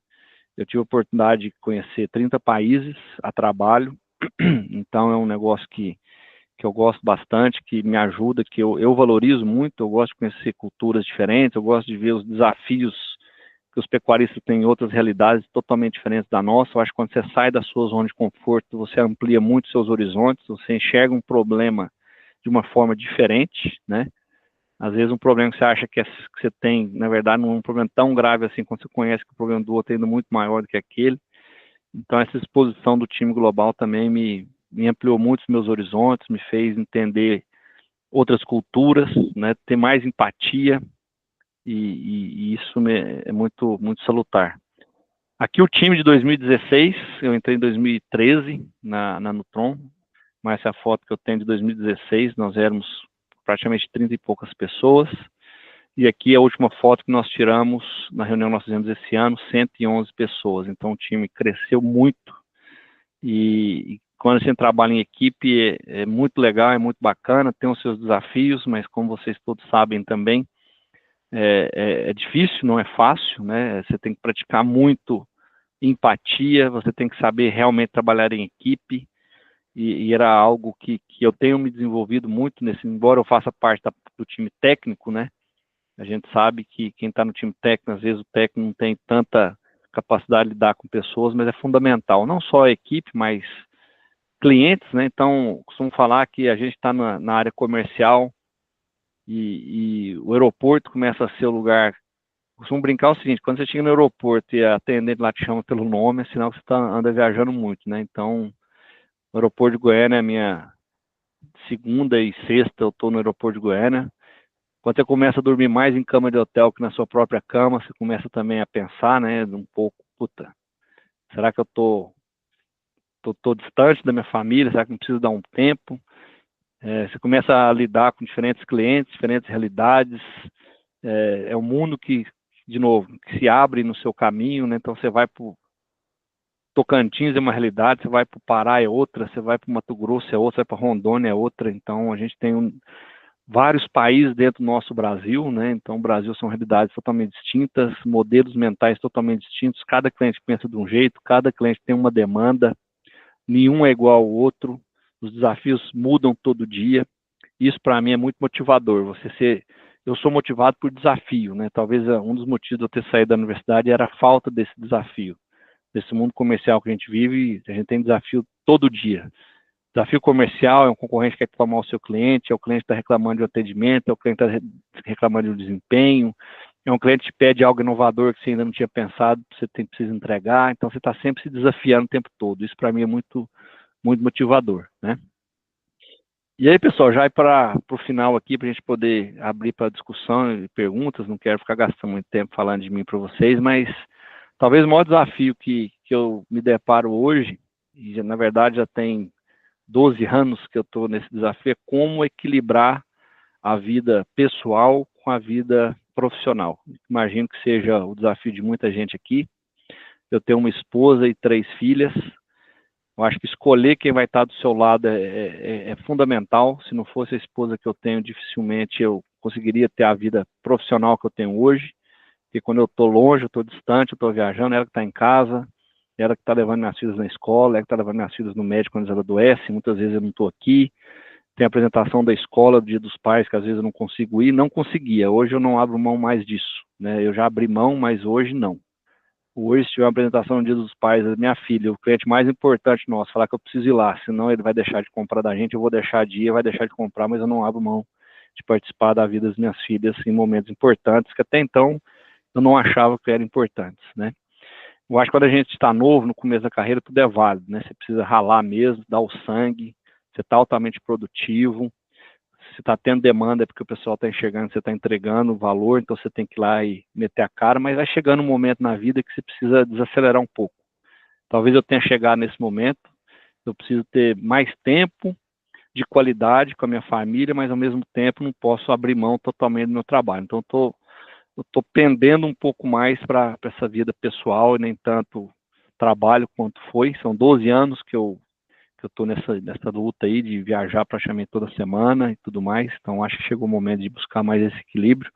Speaker 4: Eu tive a oportunidade de conhecer 30 países a trabalho, então é um negócio que eu gosto bastante, que me ajuda, que eu valorizo muito, eu gosto de conhecer culturas diferentes, eu gosto de ver os desafios que os pecuaristas têm em outras realidades totalmente diferentes da nossa. Eu acho que quando você sai da sua zona de conforto, você amplia muito seus horizontes, você enxerga um problema de uma forma diferente, né? Às vezes um problema que você acha que você tem, na verdade, não é um problema tão grave assim, quando você conhece que o problema do outro é ainda muito maior do que aquele. Então, essa exposição do time global também me ampliou muito os meus horizontes, me fez entender outras culturas, né, ter mais empatia, e isso é muito, muito salutar. Aqui o time de 2016, eu entrei em 2013 na Nutron, mas essa foto que eu tenho de 2016, nós éramos praticamente 30 e poucas pessoas, e aqui a última foto que nós tiramos na reunião que nós fizemos esse ano, 111 pessoas, então o time cresceu muito, e quando a gente trabalha em equipe é muito legal, é muito bacana, tem os seus desafios, mas como vocês todos sabem também, é difícil, não é fácil, né? Você tem que praticar muito empatia, você tem que saber realmente trabalhar em equipe, e era algo que eu tenho me desenvolvido muito embora eu faça parte do time técnico, né? A gente sabe que quem está no time técnico, às vezes o técnico não tem tanta capacidade de lidar com pessoas, mas é fundamental, não só a equipe, mas clientes, né? Então, costumo falar que a gente está na área comercial e o aeroporto começa a ser o lugar. Costumo brincar o seguinte: quando você chega no aeroporto e a atendente lá te chama pelo nome, é sinal que você anda viajando muito, né? Então, o aeroporto de Goiânia é a minha segunda e sexta, eu estou no aeroporto de Goiânia. Quando você começa a dormir mais em cama de hotel que na sua própria cama, você começa também a pensar, né, um pouco, puta, será que eu tô distante da minha família? Será que não preciso dar um tempo? Você começa a lidar com diferentes clientes, diferentes realidades. É um mundo que, de novo, que se abre no seu caminho, né? Então você vai para o Tocantins é uma realidade, você vai para o Pará é outra, você vai para o Mato Grosso é outra, você vai para Rondônia é outra. Então a gente tem vários países dentro do nosso Brasil, né? Então, o Brasil são realidades totalmente distintas, modelos mentais totalmente distintos, cada cliente pensa de um jeito, cada cliente tem uma demanda, nenhum é igual ao outro, os desafios mudam todo dia. Isso, para mim, é muito motivador. Eu sou motivado por desafio, né? Talvez um dos motivos de eu ter saído da universidade era a falta desse desafio. Desse mundo comercial que a gente vive, a gente tem desafio todo dia. Desafio comercial é um concorrente que quer reclamar o seu cliente, é o cliente que está reclamando de um atendimento, é o cliente que está reclamando de um desempenho, é um cliente que pede algo inovador que você ainda não tinha pensado, você precisa entregar, então você está sempre se desafiando o tempo todo. Isso para mim é muito, muito motivador, né? E aí, pessoal, já para o final aqui, para a gente poder abrir para discussão e perguntas, não quero ficar gastando muito tempo falando de mim para vocês, mas talvez o maior desafio que eu me deparo hoje, e na verdade já tem 12 anos que eu estou nesse desafio, é como equilibrar a vida pessoal com a vida profissional. Imagino que seja o desafio de muita gente aqui. Eu tenho uma esposa e 3 filhas. Eu acho que escolher quem vai estar do seu lado é fundamental. Se não fosse a esposa que eu tenho, dificilmente eu conseguiria ter a vida profissional que eu tenho hoje. Porque quando eu estou longe, eu estou distante, eu estou viajando, ela que está em casa, ela que está levando minhas filhas na escola, ela que está levando minhas filhas no médico quando elas adoecem, muitas vezes eu não estou aqui. Tem a apresentação da escola, do Dia dos Pais, que às vezes eu não consigo ir, não conseguia. Hoje eu não abro mão mais disso, né? Eu já abri mão, mas hoje não. Hoje, se tiver uma apresentação no Dia dos Pais da minha filha, o cliente mais importante nosso, falar que eu preciso ir lá, senão ele vai deixar de comprar da gente, eu vou deixar de ir, vai deixar de comprar, mas eu não abro mão de participar da vida das minhas filhas em momentos importantes, que até então eu não achava que eram importantes, né? Eu acho que quando a gente está novo, no começo da carreira, tudo é válido, né? Você precisa ralar mesmo, dar o sangue, você está altamente produtivo, se está tendo demanda é porque o pessoal está enxergando, você está entregando valor, então você tem que ir lá e meter a cara, mas vai chegando um momento na vida que você precisa desacelerar um pouco. Talvez eu tenha chegado nesse momento, eu preciso ter mais tempo de qualidade com a minha família, mas ao mesmo tempo não posso abrir mão totalmente do meu trabalho. Então eu estou pendendo um pouco mais para essa vida pessoal e nem tanto trabalho quanto foi. São 12 anos que eu estou nessa luta aí de viajar praticamente toda semana e tudo mais, então acho que chegou o momento de buscar mais esse equilíbrio,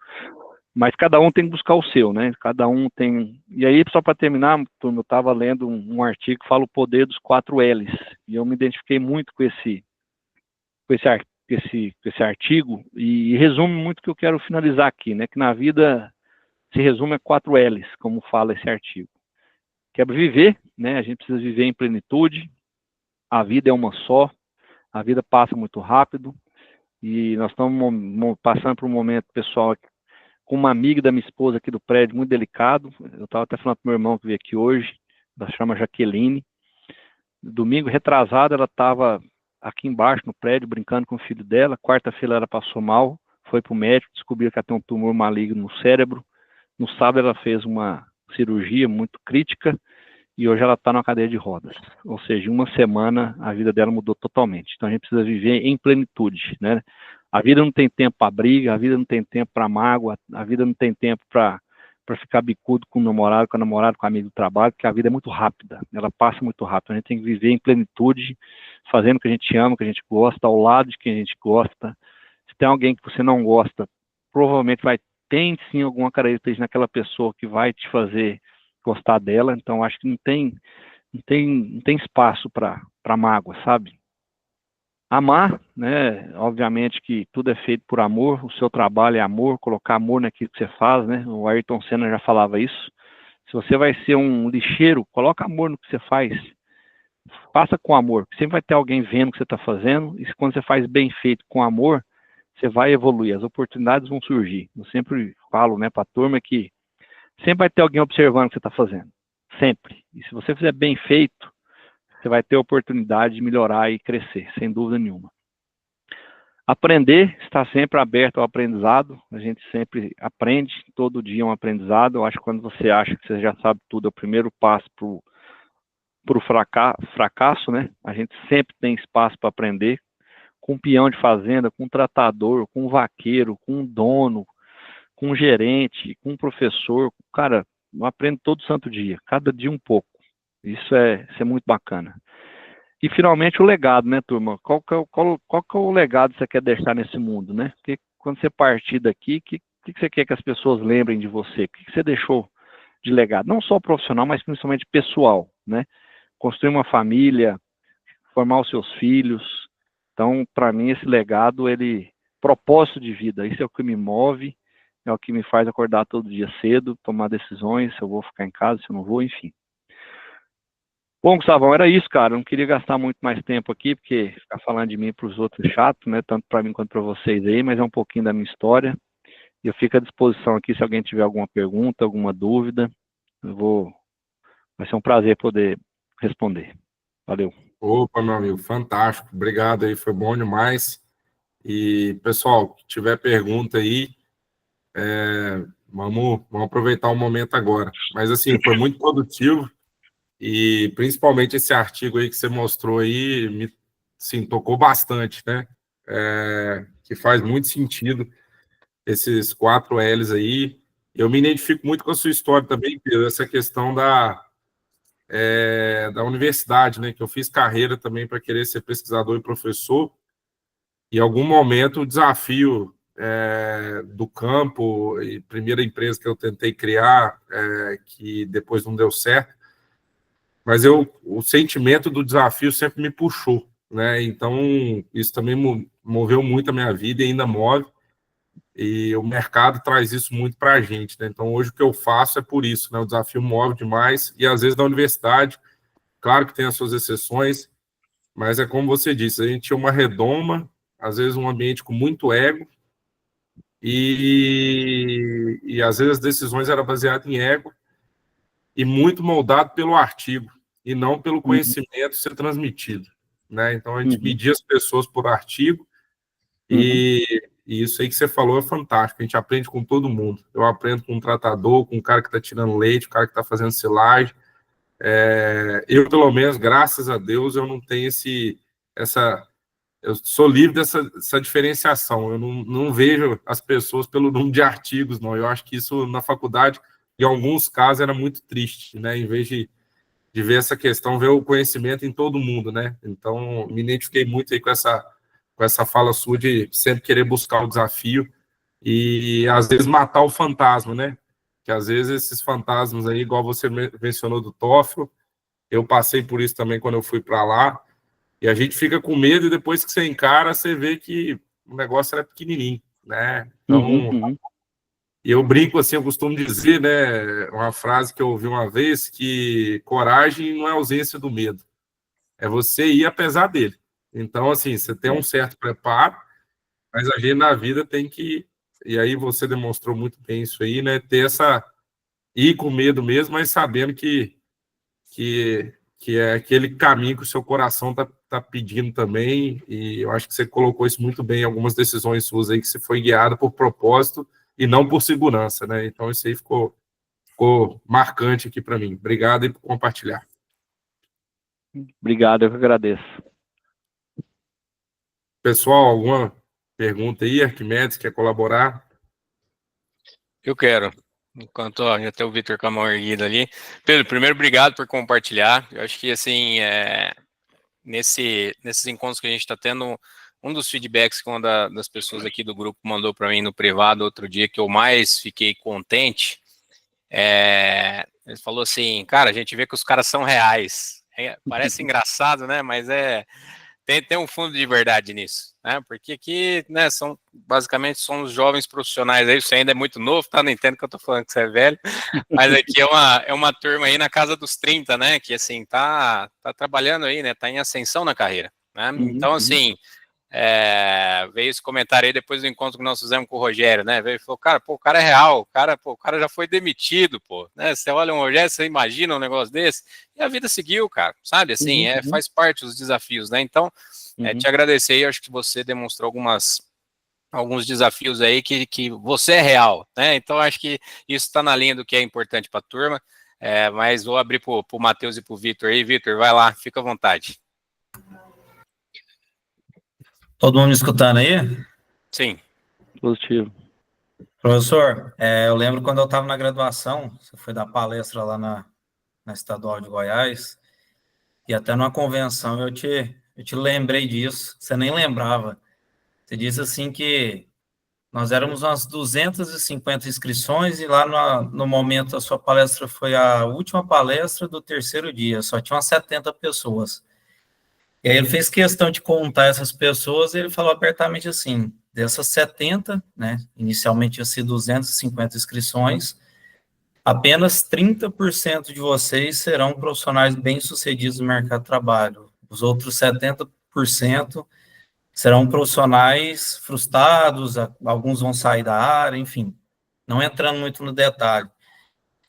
Speaker 4: mas cada um tem que buscar o seu, né? Cada um tem... E aí, só para terminar, eu estava lendo um artigo que fala o poder dos 4 L's, e eu me identifiquei muito com esse artigo, e resume muito o que eu quero finalizar aqui, né? Que na vida se resume a 4 L's, como fala esse artigo. Que é viver, né? A gente precisa viver em plenitude, a vida é uma só, a vida passa muito rápido, e nós estamos passando por um momento, pessoal, com uma amiga da minha esposa aqui do prédio, muito delicado. Eu estava até falando para o meu irmão que veio aqui hoje, ela chama Jaqueline. Domingo retrasado, ela estava aqui embaixo no prédio, brincando com o filho dela. Quarta-feira ela passou mal, foi para o médico, descobriu que ela tem um tumor maligno no cérebro. No sábado ela fez uma cirurgia muito crítica, e hoje ela está na cadeira de rodas. Ou seja, em uma semana a vida dela mudou totalmente. Então a gente precisa viver em plenitude, né? A vida não tem tempo para briga, a vida não tem tempo para mágoa, a vida não tem tempo para ficar bicudo com o namorado, com a namorada, com o amigo do trabalho, porque a vida é muito rápida, ela passa muito rápido. A gente tem que viver em plenitude, fazendo o que a gente ama, o que a gente gosta, ao lado de quem a gente gosta. Se tem alguém que você não gosta, provavelmente tem sim alguma característica naquela pessoa que vai te fazer gostar dela, então acho que não tem espaço para mágoa, sabe? Amar, né? Obviamente que tudo é feito por amor, o seu trabalho é amor, colocar amor naquilo que você faz, né? O Ayrton Senna já falava isso. Se você vai ser um lixeiro, coloca amor no que você faz, faça com amor, sempre vai ter alguém vendo o que você está fazendo, e quando você faz bem feito com amor, você vai evoluir, as oportunidades vão surgir. Eu sempre falo, né, para a turma que sempre vai ter alguém observando o que você está fazendo. Sempre. E se você fizer bem feito, você vai ter a oportunidade de melhorar e crescer, sem dúvida nenhuma. Aprender, estar sempre aberto ao aprendizado. A gente sempre aprende, todo dia é um aprendizado. Eu acho que quando você acha que você já sabe tudo, é o primeiro passo para o fracasso, né? A gente sempre tem espaço para aprender. Com um peão de fazenda, com um tratador, com um vaqueiro, com um dono, com um gerente, com um professor, cara, eu aprendo todo santo dia, cada dia um pouco. Isso é muito bacana. E finalmente o legado, né, turma? Qual que é o legado que você quer deixar nesse mundo, né? Porque quando você partir daqui, o que você quer que as pessoas lembrem de você? O que você deixou de legado? Não só profissional, mas principalmente pessoal, né? Construir uma família, formar os seus filhos. Então, para mim, esse legado, propósito de vida, isso é o que me move, é o que me faz acordar todo dia cedo, tomar decisões, se eu vou ficar em casa, se eu não vou, enfim. Bom, Gustavão, era isso, cara. Eu não queria gastar muito mais tempo aqui, porque ficar falando de mim para os outros é chato, né? Tanto para mim quanto para vocês aí, mas é um pouquinho da minha história. E eu fico à disposição aqui se alguém tiver alguma pergunta, alguma dúvida. Vai ser um prazer poder responder. Valeu.
Speaker 3: Opa, meu amigo, fantástico. Obrigado aí, foi bom demais. E, pessoal, se tiver pergunta aí, vamos aproveitar o momento agora. Mas, assim, foi muito produtivo. E principalmente esse artigo aí que você mostrou aí, sim, tocou bastante, né? Que faz muito sentido esses 4 L's aí. Eu me identifico muito com a sua história também, Pedro, essa questão da universidade, né? Que eu fiz carreira também para querer ser pesquisador e professor. E em algum momento o desafio do campo, e primeira empresa que eu tentei criar, que depois não deu certo, mas o sentimento do desafio sempre me puxou, né? Então, isso também moveu muito a minha vida e ainda move, e o mercado traz isso muito para a gente, né? Então, hoje o que eu faço é por isso, né? O desafio move demais, e às vezes na universidade, claro que tem as suas exceções, mas é como você disse, a gente tinha uma redoma, às vezes um ambiente com muito ego, e às vezes as decisões eram baseadas em ego, e muito moldado pelo artigo, e não pelo conhecimento ser transmitido, né? Então, a gente media as pessoas por artigo, e isso aí que você falou é fantástico, a gente aprende com todo mundo. Eu aprendo com um tratador, com um cara que está tirando leite, um cara que está fazendo silagem. Eu, pelo menos, graças a Deus, eu não tenho eu sou livre dessa diferenciação. Eu não vejo as pessoas pelo número de artigos, não. Eu acho que isso, na faculdade, em alguns casos, era muito triste, né? Em vez de ver essa questão, ver o conhecimento em todo mundo, né? Então, me identifiquei muito aí com essa fala sua de sempre querer buscar o desafio e, às vezes, matar o fantasma, né? Que, às vezes, esses fantasmas aí, igual você mencionou do TOEFL, eu passei por isso também quando eu fui para lá, e a gente fica com medo e depois que você encara, você vê que o negócio era pequenininho, né? Então, eu brinco assim, eu costumo dizer, né, uma frase que eu ouvi uma vez, que coragem não é ausência do medo, é você ir apesar dele. Então, assim, você tem um certo preparo, mas a gente na vida tem que, e aí você demonstrou muito bem isso aí, né, ir com medo mesmo, mas sabendo que é aquele caminho que o seu coração tá pedindo também, e eu acho que você colocou isso muito bem em algumas decisões suas aí, que você foi guiado por propósito e não por segurança, né? Então isso aí ficou marcante aqui para mim. Obrigado aí por compartilhar.
Speaker 4: Obrigado, eu que agradeço.
Speaker 3: Pessoal, alguma pergunta aí? Arquimedes, quer colaborar?
Speaker 2: Eu quero. Enquanto já tem o Vitor com a mão erguida ali. Pedro, primeiro, obrigado por compartilhar. Eu acho que, assim, nesses encontros que a gente está tendo, um dos feedbacks que uma das pessoas aqui do grupo mandou para mim no privado outro dia, que eu mais fiquei contente, ele falou assim, cara, a gente vê que os caras são reais. Parece engraçado, né? Mas tem um fundo de verdade nisso, né? Porque aqui, né, basicamente somos jovens profissionais aí, você ainda é muito novo, tá? Não entendo que eu tô falando que você é velho, mas aqui é uma turma aí na casa dos 30, né? Que assim, tá trabalhando aí, né? Tá em ascensão na carreira, né? Então, assim, veio esse comentário aí depois do encontro que nós fizemos com o Rogério, né? Veio e falou, cara, o cara é real, o cara já foi demitido, né? Você olha um Rogério, você imagina um negócio desse, e a vida seguiu, cara, sabe? Assim, faz parte dos desafios, né? Então, te agradecer aí, acho que você demonstrou alguns desafios aí que você é real, né? Então, acho que isso está na linha do que é importante para a turma, mas vou abrir para o Matheus e para o Vitor aí. Vitor, vai lá, fica à vontade.
Speaker 1: Todo mundo me escutando aí?
Speaker 2: Sim.
Speaker 4: Positivo.
Speaker 1: Professor, eu lembro quando eu estava na graduação, você foi dar palestra lá na Estadual de Goiás, E até numa convenção eu te lembrei disso, você nem lembrava. Você disse assim que nós éramos umas 250 inscrições e lá no momento a sua palestra foi a última palestra do terceiro dia, só tinha umas 70 pessoas. E aí ele fez questão de contar essas pessoas e ele falou abertamente assim, dessas 70, né, inicialmente tinha sido 250 inscrições, apenas 30% de vocês serão profissionais bem-sucedidos no mercado de trabalho. Os outros 70% serão profissionais frustrados, alguns vão sair da área, enfim, não entrando muito no detalhe.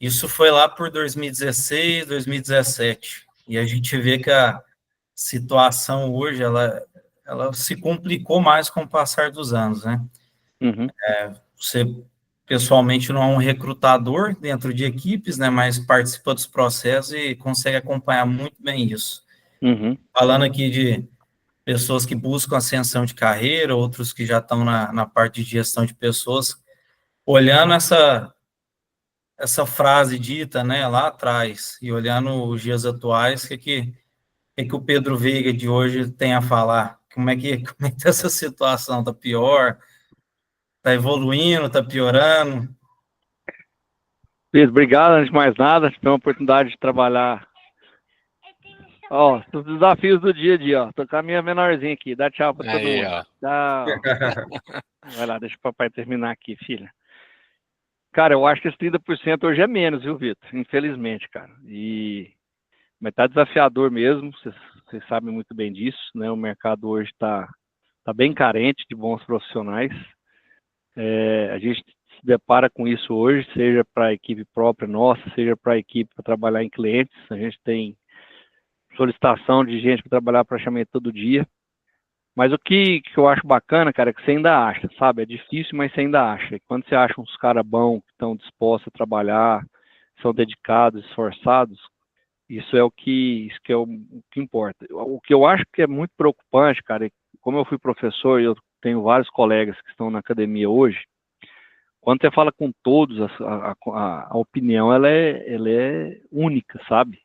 Speaker 1: Isso foi lá por 2016, 2017, e a gente vê que a situação hoje, ela se complicou mais com o passar dos anos, né?
Speaker 4: Uhum,
Speaker 1: Você, pessoalmente, não é um recrutador dentro de equipes, né, mas participa dos processos e consegue acompanhar muito bem isso.
Speaker 4: uhum.
Speaker 1: Falando aqui de pessoas que buscam ascensão de carreira, outros que já estão na parte de gestão de pessoas, olhando essa frase dita, né, lá atrás, e olhando os dias atuais, que o Pedro Veiga de hoje tem a falar? Como é que tá essa situação? Está pior? Está evoluindo? Está piorando?
Speaker 4: Pedro, obrigado, antes de mais nada, tive a oportunidade de trabalhar. Ó, os desafios do dia a dia, ó. Tô com a minha menorzinha aqui, dá tchau pra todo
Speaker 2: Aí,
Speaker 4: mundo.
Speaker 2: ó.
Speaker 4: Tchau. Vai lá, deixa o papai terminar aqui, filha. Cara, eu acho que esse 30% hoje é menos, viu, Vitor? Infelizmente, cara. Mas tá desafiador mesmo, vocês sabem muito bem disso, né? O mercado hoje tá bem carente de bons profissionais. A gente se depara com isso hoje, seja para a equipe própria nossa, seja para a equipe para trabalhar em clientes. A gente tem solicitação de gente para trabalhar praticamente todo dia. Mas o que eu acho bacana, cara, é que você ainda acha, sabe? É difícil, mas você ainda acha. E quando você acha uns caras bons que estão dispostos a trabalhar, são dedicados, esforçados, isso que é o que importa. O que eu acho que é muito preocupante, cara, é que como eu fui professor e eu tenho vários colegas que estão na academia hoje, quando você fala com todos, a opinião ela é única, sabe?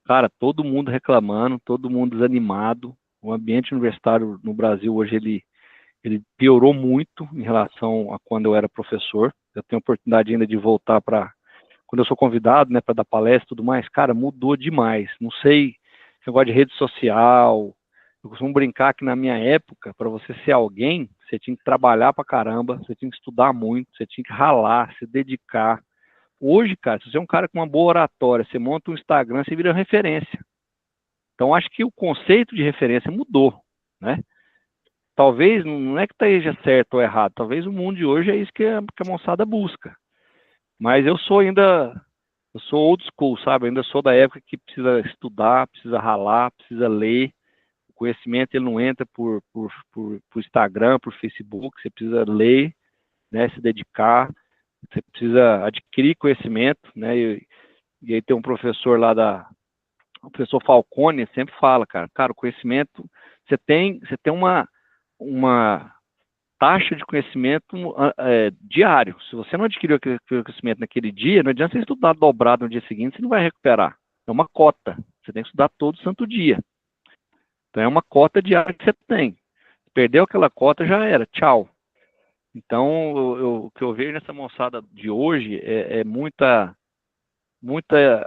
Speaker 4: Cara, todo mundo reclamando, todo mundo desanimado. O ambiente universitário no Brasil hoje ele piorou muito em relação a quando eu era professor. Eu tenho a oportunidade ainda de voltar para quando eu sou convidado, né, para dar palestra e tudo mais. Cara, mudou demais. Não sei, esse negócio de rede social. Eu costumo brincar que na minha época, para você ser alguém, você tinha que trabalhar pra caramba, você tinha que estudar muito, você tinha que ralar, se dedicar. Hoje, cara, se você é um cara com uma boa oratória, você monta um Instagram, você vira referência. Então, acho que o conceito de referência mudou, né? Talvez, não é que esteja certo ou errado, talvez o mundo de hoje é isso que a moçada busca. Mas eu sou old school, sabe? Eu ainda sou da época que precisa estudar, precisa ralar, precisa ler. O conhecimento, ele não entra por Instagram, por Facebook, você precisa ler, né? Se dedicar, você precisa adquirir conhecimento, né? E aí tem um professor lá o professor Falcone sempre fala, cara, o conhecimento, você tem uma taxa de conhecimento diário. Se você não adquiriu aquele conhecimento naquele dia, não adianta você estudar dobrado no dia seguinte, você não vai recuperar. É uma cota. Você tem que estudar todo santo dia. Então é uma cota diária que você tem. Perdeu aquela cota, já era. Tchau. Então, o que eu vejo nessa moçada de hoje é muita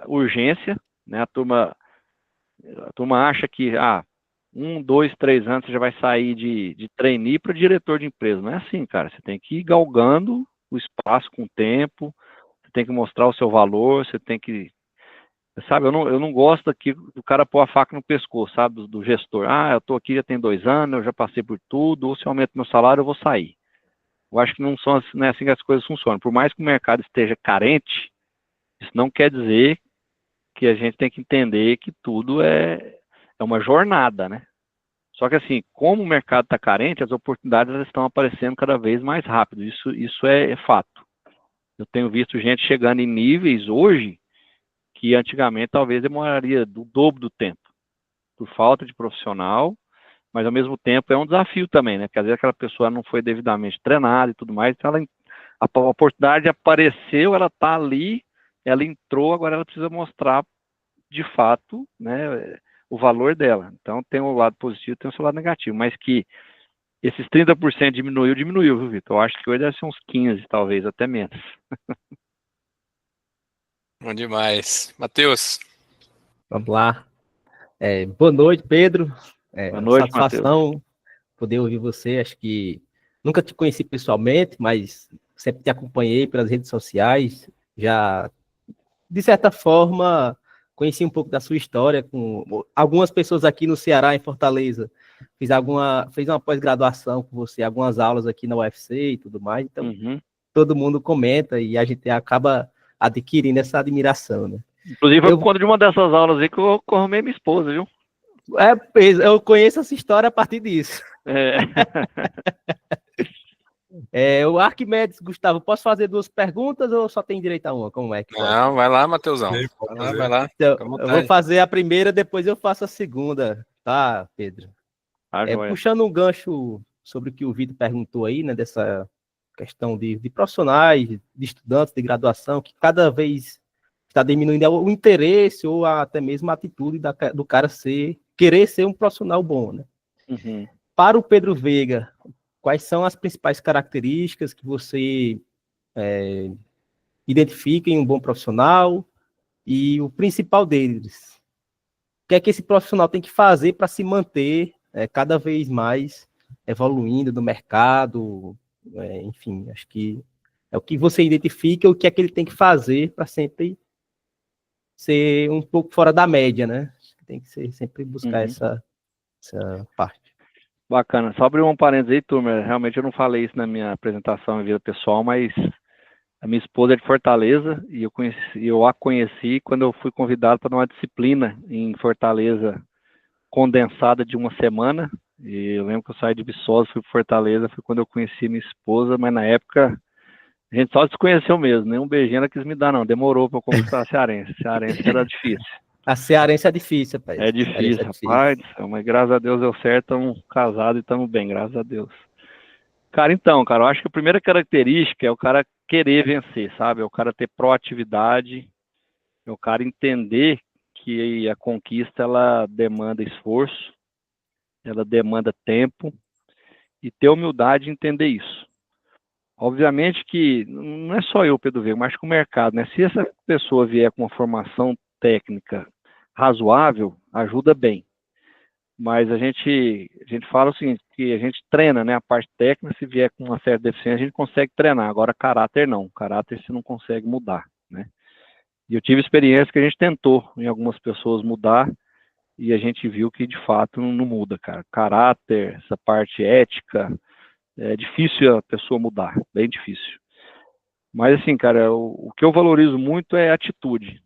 Speaker 4: urgência, né? A turma acha que 1, 2, 3 anos você já vai sair de trainee para diretor de empresa. Não é assim, cara. Você tem que ir galgando o espaço com o tempo, você tem que mostrar o seu valor, você tem que... Sabe, eu não gosto aqui do cara pôr a faca no pescoço, sabe, do gestor. Eu tô aqui já tem 2 anos, eu já passei por tudo, ou se eu aumento meu salário, eu vou sair. Eu acho que não é assim que as coisas funcionam. Por mais que o mercado esteja carente, isso não quer dizer que a gente tem que entender que tudo é uma jornada, né? Só que assim, como o mercado está carente, as oportunidades estão aparecendo cada vez mais rápido. Isso é fato. Eu tenho visto gente chegando em níveis hoje que antigamente talvez demoraria do dobro do tempo, por falta de profissional, mas ao mesmo tempo é um desafio também, né? Porque às vezes aquela pessoa não foi devidamente treinada e tudo mais, então a oportunidade apareceu, ela está ali, ela entrou, agora ela precisa mostrar de fato, né, o valor dela. Então, tem um lado positivo, tem o seu lado negativo, mas que esses 30% diminuiu, viu, Vitor? Eu acho que hoje deve ser uns 15, talvez, até menos.
Speaker 2: Bom demais. Matheus.
Speaker 5: Vamos lá. Boa noite, Pedro.
Speaker 4: Boa noite,
Speaker 5: Satisfação
Speaker 4: Matheus.
Speaker 5: poder ouvir você. Acho que nunca te conheci pessoalmente, mas sempre te acompanhei pelas redes sociais. Já, de certa forma, conheci um pouco da sua história com algumas pessoas aqui no Ceará, em Fortaleza. Fiz uma pós-graduação com você, algumas aulas aqui na UFC e tudo mais. Então, todo mundo comenta e a gente acaba adquirindo essa admiração, né?
Speaker 4: Inclusive, foi por conta de uma dessas aulas aí que eu arrumei minha esposa, viu?
Speaker 5: Eu conheço essa história a partir disso. O Arquimedes, Gustavo, posso fazer 2 perguntas ou só tem direito a uma? Como é que pode?
Speaker 2: Não, vai lá, Matheusão. Vai lá.
Speaker 5: Então, eu vou fazer a primeira, depois eu faço a segunda, tá, Pedro? Puxando um gancho sobre o que o Vitor perguntou aí, né, dessa questão de profissionais, de estudantes de graduação, que cada vez está diminuindo o interesse ou até mesmo a atitude do cara querer ser um profissional bom, né? Para o Pedro Veiga, quais são as principais características que você identifica em um bom profissional e o principal deles? O que é que esse profissional tem que fazer para se manter cada vez mais evoluindo no mercado? Enfim, acho que é o que você identifica, o que é que ele tem que fazer para sempre ser um pouco fora da média, né? Tem que sempre buscar essa parte.
Speaker 4: Bacana. Só abrir um parênteses aí, turma. Realmente eu não falei isso na minha apresentação em vida pessoal, mas a minha esposa é de Fortaleza e eu a conheci quando eu fui convidado para uma disciplina em Fortaleza condensada de uma semana. E eu lembro que eu saí de Viçosa, fui para Fortaleza, foi quando eu conheci minha esposa, mas na época a gente só desconheceu mesmo, nem um beijinho ela quis me dar, não. Demorou para eu conquistar a cearense. Cearense era difícil.
Speaker 5: A cearense é difícil, rapaz.
Speaker 4: É difícil, rapaz. Mas graças a Deus deu certo, estamos casados e estamos bem, graças a Deus. Cara, então, eu acho que a primeira característica é o cara querer vencer, sabe? É o cara ter proatividade, é o cara entender que a conquista, ela demanda esforço, ela demanda tempo, e ter humildade de entender isso. Obviamente que não é só eu, Pedro Veiga, mas que o mercado, né? Se essa pessoa vier com uma formação técnica razoável, ajuda bem. Mas a gente fala o seguinte, que a gente treina, né? A parte técnica, se vier com uma certa deficiência, a gente consegue treinar. Agora, caráter não. Caráter você não consegue mudar, né? E eu tive experiência que a gente tentou em algumas pessoas mudar e a gente viu que, de fato, não muda, cara. Caráter, essa parte ética, é difícil a pessoa mudar, bem difícil. Mas, assim, cara, o que eu valorizo muito é atitude.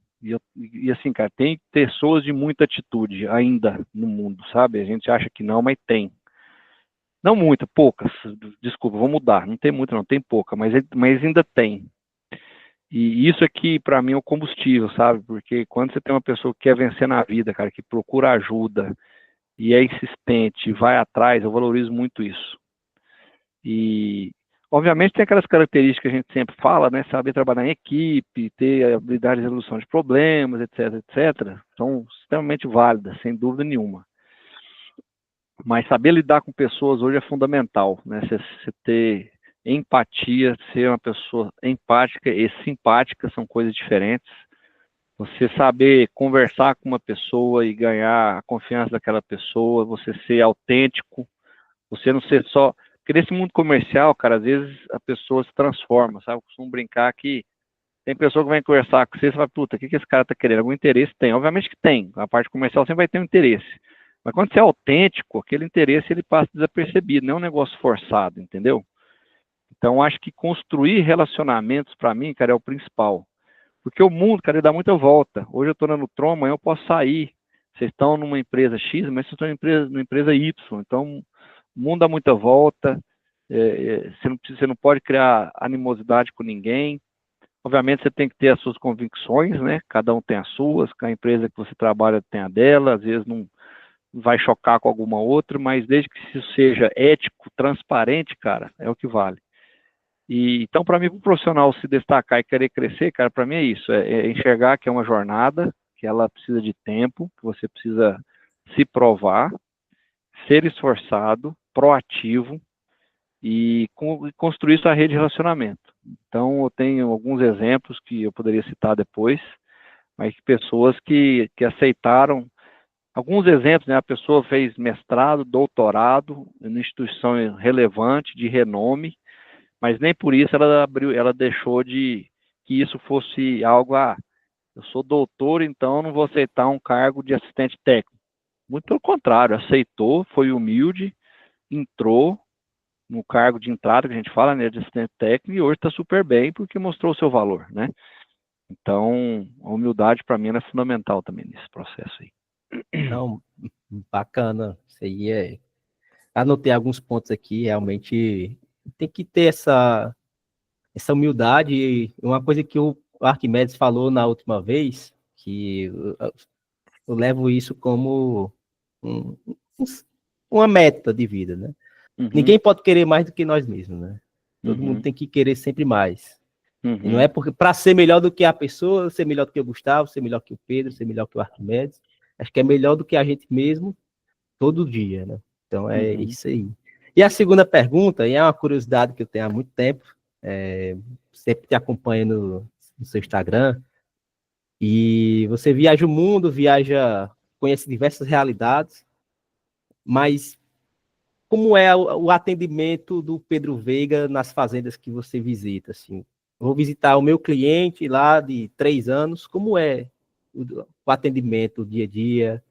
Speaker 4: E assim, cara, tem pessoas de muita atitude ainda no mundo, sabe? A gente acha que não, mas tem. Não muita, poucas. Desculpa, vou mudar. Não tem muita, não, tem pouca, mas ainda tem. E isso aqui, para mim, é o combustível, sabe? Porque quando você tem uma pessoa que quer vencer na vida, cara, que procura ajuda e é insistente, vai atrás, eu valorizo muito isso. E, obviamente, tem aquelas características que a gente sempre fala, né? Saber trabalhar em equipe, ter habilidade de resolução de problemas, etc, etc. São extremamente válidas, sem dúvida nenhuma. Mas saber lidar com pessoas hoje é fundamental, né? Você ter empatia, ser uma pessoa empática e simpática são coisas diferentes. Você saber conversar com uma pessoa e ganhar a confiança daquela pessoa, você ser autêntico, você não ser só... Porque nesse mundo comercial, cara, às vezes a pessoa se transforma, sabe? Eu costumo brincar que tem pessoa que vem conversar com você, você fala, puta, o que esse cara tá querendo? Algum interesse tem? Obviamente que tem. A parte comercial sempre vai ter um interesse. Mas quando você é autêntico, aquele interesse ele passa desapercebido, não é um negócio forçado, entendeu? Então, acho que construir relacionamentos, para mim, cara, é o principal. Porque o mundo, cara, ele dá muita volta. Hoje eu estou na Nutron, amanhã eu posso sair. Vocês estão numa empresa X, mas vocês estão numa empresa Y. Então, o mundo dá muita volta. Você não pode criar animosidade com ninguém. Obviamente, você tem que ter as suas convicções, né? Cada um tem as suas, a empresa que você trabalha tem a dela, às vezes não vai chocar com alguma outra, mas desde que isso seja ético, transparente, cara, é o que vale. E então, para mim, para o profissional se destacar e querer crescer, cara, para mim é isso, é enxergar que é uma jornada, que ela precisa de tempo, que você precisa se provar, ser esforçado, proativo e construir sua rede de relacionamento. Então, eu tenho alguns exemplos que eu poderia citar depois, mas pessoas que aceitaram, alguns exemplos, né? A pessoa fez mestrado, doutorado, em uma instituição relevante, de renome, mas nem por isso ela deixou de que isso fosse algo, eu sou doutor, então eu não vou aceitar um cargo de assistente técnico. Muito pelo contrário, aceitou, foi humilde, entrou no cargo de entrada, que a gente fala, né, de assistente técnico, e hoje está super bem, porque mostrou o seu valor, né? Então, a humildade, para mim, é fundamental também nesse processo aí.
Speaker 5: Não, bacana, isso aí Anotei alguns pontos aqui, realmente tem que ter essa humildade, e uma coisa que o Arquimedes falou na última vez, que eu levo isso como uma meta de vida, né? Uhum. Ninguém pode querer mais do que nós mesmos, né? Todo mundo tem que querer sempre mais. E não é porque para ser melhor do que a pessoa, ser melhor do que o Gustavo, ser melhor que o Pedro, ser melhor que o Arquimedes, acho que é melhor do que a gente mesmo todo dia, né? Então é isso aí. E a segunda pergunta, e é uma curiosidade que eu tenho há muito tempo, sempre te acompanho no seu Instagram, e você viaja o mundo, conhece diversas realidades, mas como é o atendimento do Pedro Veiga nas fazendas que você visita? Assim, vou visitar o meu cliente lá de 3 anos, como é o atendimento, o dia a dia,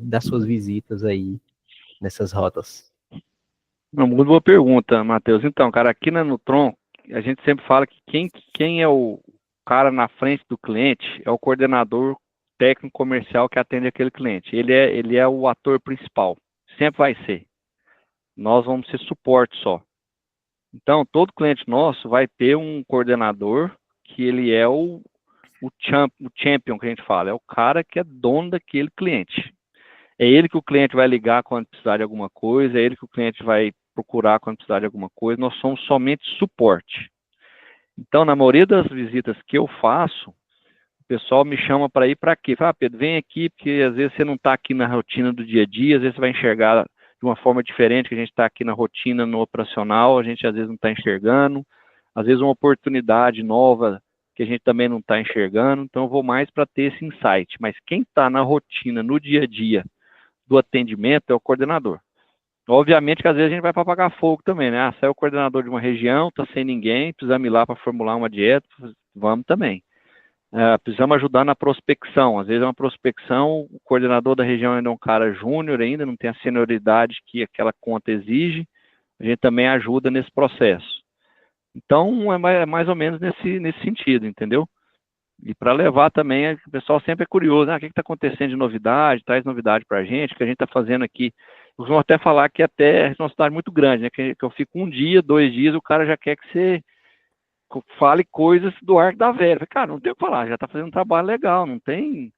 Speaker 5: das suas visitas aí nessas rotas?
Speaker 4: Uma muito boa pergunta, Matheus. Então, cara, aqui na Nutron, a gente sempre fala que quem é o cara na frente do cliente é o coordenador técnico comercial que atende aquele cliente. Ele é o ator principal, sempre vai ser. Nós vamos ser suporte só. Então, todo cliente nosso vai ter um coordenador que ele é o champion que a gente fala, é o cara que é dono daquele cliente. É ele que o cliente vai ligar quando precisar de alguma coisa, é ele que o cliente vai procurar quando precisar de alguma coisa, nós somos somente suporte. Então, na maioria das visitas que eu faço, o pessoal me chama para ir para quê? Fala, Pedro, vem aqui, porque às vezes você não está aqui na rotina do dia a dia, às vezes você vai enxergar de uma forma diferente, que a gente está aqui na rotina, no operacional, a gente às vezes não está enxergando, às vezes uma oportunidade nova que a gente também não está enxergando, então eu vou mais para ter esse insight. Mas quem está na rotina, no dia a dia do atendimento é o coordenador. Obviamente que às vezes a gente vai para apagar fogo também, né? Sai o coordenador de uma região, está sem ninguém, precisamos ir lá para formular uma dieta, vamos também. Precisamos ajudar na prospecção. Às vezes é uma prospecção, o coordenador da região ainda é um cara júnior ainda, não tem a senioridade que aquela conta exige, a gente também ajuda nesse processo. Então, é mais ou menos nesse sentido, entendeu? E para levar também, o pessoal sempre é curioso, o que está acontecendo de novidade, traz novidade para a gente, que a gente está fazendo aqui. Eu vou até falar que até é uma cidade muito grande, né? Que eu fico 1 dia, 2 dias, o cara já quer que você fale coisas do Arco da Velha. Cara, não tem o que falar, já está fazendo um trabalho legal, não tem...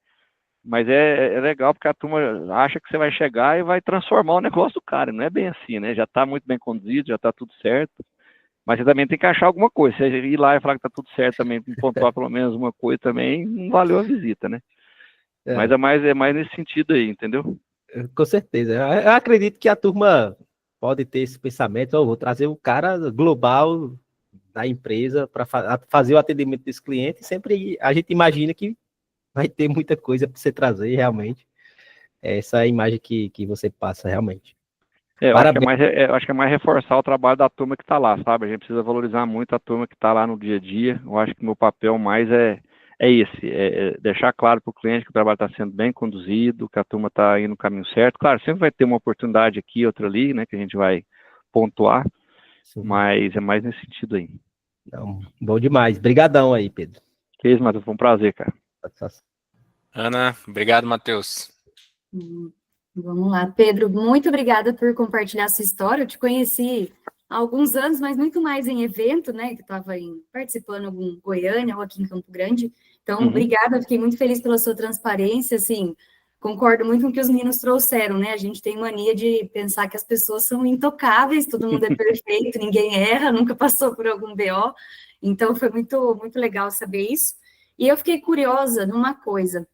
Speaker 4: Mas é legal porque a turma acha que você vai chegar e vai transformar o negócio do cara, não é bem assim, né? Já está muito bem conduzido, já está tudo certo, mas você também tem que achar alguma coisa. Se você ir lá e falar que está tudo certo também, pontuar pelo menos uma coisa também, não valeu a visita, né? Mas é mais nesse sentido aí, entendeu?
Speaker 5: Com certeza. Eu acredito que a turma pode ter esse pensamento, vou trazer o cara global da empresa para fazer o atendimento desse cliente, e sempre a gente imagina que vai ter muita coisa para você trazer, realmente. Essa é a imagem que você passa, realmente.
Speaker 4: Eu acho que é mais reforçar o trabalho da turma que está lá, sabe? A gente precisa valorizar muito a turma que está lá no dia a dia. Eu acho que o meu papel mais é deixar claro para o cliente que o trabalho está sendo bem conduzido, que a turma está indo no caminho certo. Claro, sempre vai ter uma oportunidade aqui, outra ali, né, que a gente vai pontuar, sim, mas é mais nesse sentido aí.
Speaker 5: Não, bom demais. Obrigadão aí, Pedro.
Speaker 4: Que isso, Matheus, foi um prazer, cara.
Speaker 2: Ana, obrigado, Matheus.
Speaker 6: Vamos lá, Pedro, muito obrigada por compartilhar sua história. Eu te conheci há alguns anos, mas muito mais em evento, né, que estava participando em Goiânia ou aqui em Campo Grande. Então, obrigada, fiquei muito feliz pela sua transparência, assim, concordo muito com o que os meninos trouxeram, né, a gente tem mania de pensar que as pessoas são intocáveis, todo mundo é perfeito, ninguém erra, nunca passou por algum BO, então foi muito, muito legal saber isso. E eu fiquei curiosa numa coisa,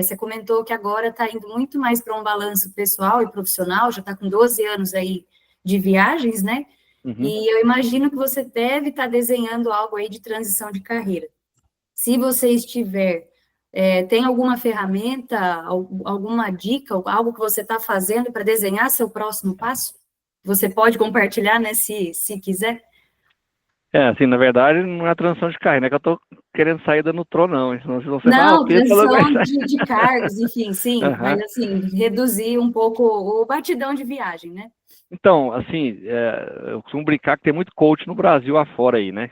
Speaker 6: você comentou que agora está indo muito mais para um balanço pessoal e profissional, já está com 12 anos aí de viagens, né? Uhum. E eu imagino que você deve estar desenhando algo aí de transição de carreira. Se você estiver, tem alguma ferramenta, alguma dica, algo que você está fazendo para desenhar seu próximo passo? Você pode compartilhar, né, se quiser?
Speaker 4: Assim, na verdade, não é a transição de carreira, não é que eu estou querendo sair da Nutro, não. Senão, se você
Speaker 6: não, transição de cargos, enfim, sim, uhum. Mas assim, reduzir um pouco o batidão de viagem, né?
Speaker 4: Então, assim, eu costumo brincar que tem muito coach no Brasil afora aí, né?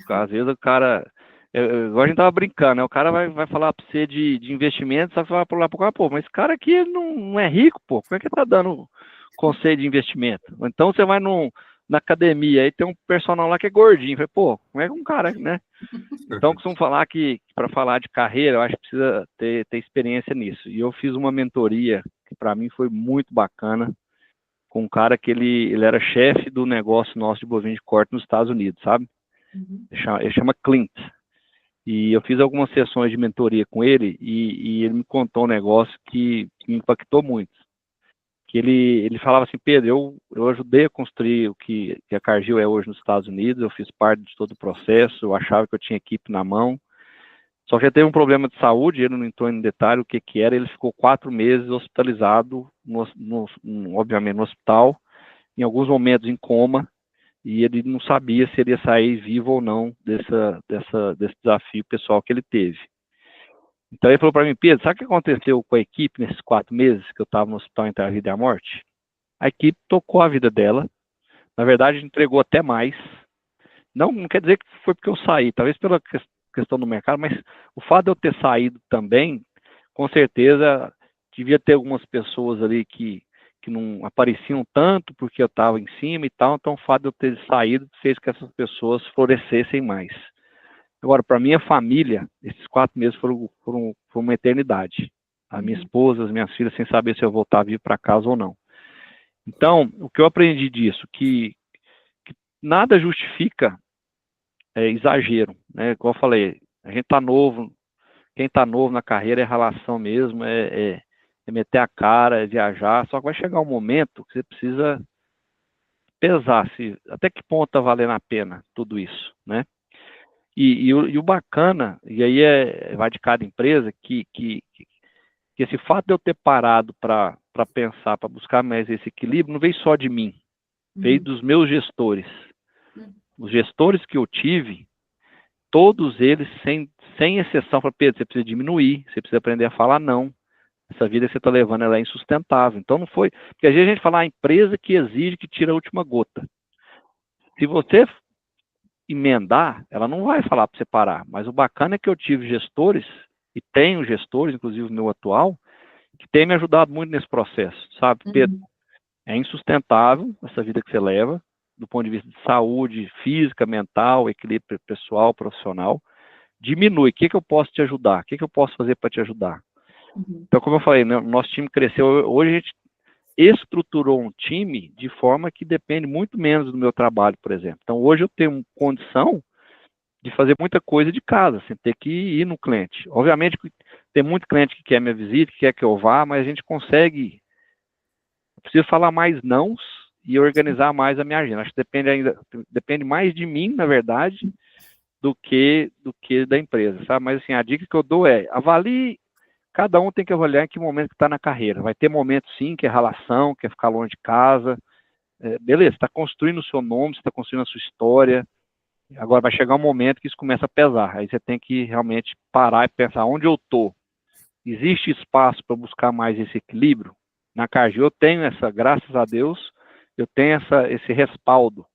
Speaker 4: Às vezes o cara, igual a gente tava brincando, né? O cara vai falar para você de investimento, você vai falar para lá pro cara, pô, mas esse cara aqui não é rico, pô, como é que ele tá dando conselho de investimento? Então você vai na academia, aí tem um personal lá que é gordinho, falei, pô, como é que um cara, né? Então, eu costumo falar que, para falar de carreira, eu acho que precisa ter experiência nisso. E eu fiz uma mentoria, que para mim foi muito bacana, com um cara que ele era chefe do negócio nosso de bovino de corte nos Estados Unidos, sabe? Uhum. Ele chama Clint. E eu fiz algumas sessões de mentoria com ele, e ele me contou um negócio que me impactou muito. Que ele falava assim, Pedro, eu ajudei a construir o que a Cargill é hoje nos Estados Unidos, eu fiz parte de todo o processo, eu achava que eu tinha equipe na mão, só que ele teve um problema de saúde, ele não entrou em detalhe o que era, ele ficou 4 meses hospitalizado, obviamente no hospital, em alguns momentos em coma, e ele não sabia se ele ia sair vivo ou não desse desafio pessoal que ele teve. Então ele falou para mim, Pedro, sabe o que aconteceu com a equipe nesses 4 meses que eu estava no hospital entre a vida e a morte? A equipe tocou a vida dela, na verdade entregou até mais, não quer dizer que foi porque eu saí, talvez pela questão do mercado, mas o fato de eu ter saído também, com certeza, devia ter algumas pessoas ali que não apareciam tanto porque eu estava em cima e tal, então o fato de eu ter saído fez que essas pessoas florescessem mais. Agora, para minha família, esses 4 meses foram uma eternidade. A minha esposa, as minhas filhas, sem saber se eu voltava a vir para casa ou não. Então, o que eu aprendi disso, que nada justifica exagero, né? Como eu falei, a gente está novo, quem está novo na carreira é relação mesmo, é meter a cara, é viajar, só que vai chegar um momento que você precisa pesar até que ponto está valendo a pena tudo isso, né? E o bacana, e aí vai de cada empresa, que esse fato de eu ter parado para pensar, para buscar mais esse equilíbrio, não veio só de mim, veio dos meus gestores. Os gestores que eu tive, todos eles, sem exceção, falaram, Pedro, você precisa diminuir, você precisa aprender a falar não. Essa vida que você está levando, ela é insustentável. Então não foi... Porque às vezes a gente fala, a empresa que exige que tira a última gota. Se você emendar, ela não vai falar para você parar. Mas o bacana é que eu tive gestores, e tenho gestores, inclusive o meu atual, que tem me ajudado muito nesse processo, sabe? Pedro, é insustentável essa vida que você leva, do ponto de vista de saúde física, mental, equilíbrio pessoal, profissional. Diminui. O que eu posso te ajudar? O que eu posso fazer para te ajudar? Então, como eu falei, nosso time cresceu. Hoje a gente estruturou um time de forma que depende muito menos do meu trabalho, por exemplo. Então, hoje eu tenho condição de fazer muita coisa de casa, sem ter que ir no cliente. Obviamente, tem muito cliente que quer minha visita, que quer que eu vá, mas a gente consegue... Eu preciso falar mais nãos e organizar mais a minha agenda. Acho que depende mais de mim, na verdade, do que da empresa, sabe? Mas, assim, a dica que eu dou é, avalie, cada um tem que avaliar em que momento que está na carreira. Vai ter momento, sim, que é relação, que é ficar longe de casa. Beleza, você está construindo o seu nome, você está construindo a sua história. Agora vai chegar um momento que isso começa a pesar. Aí você tem que realmente parar e pensar, onde eu estou? Existe espaço para buscar mais esse equilíbrio? Na Cargill eu tenho graças a Deus, eu tenho esse respaldo.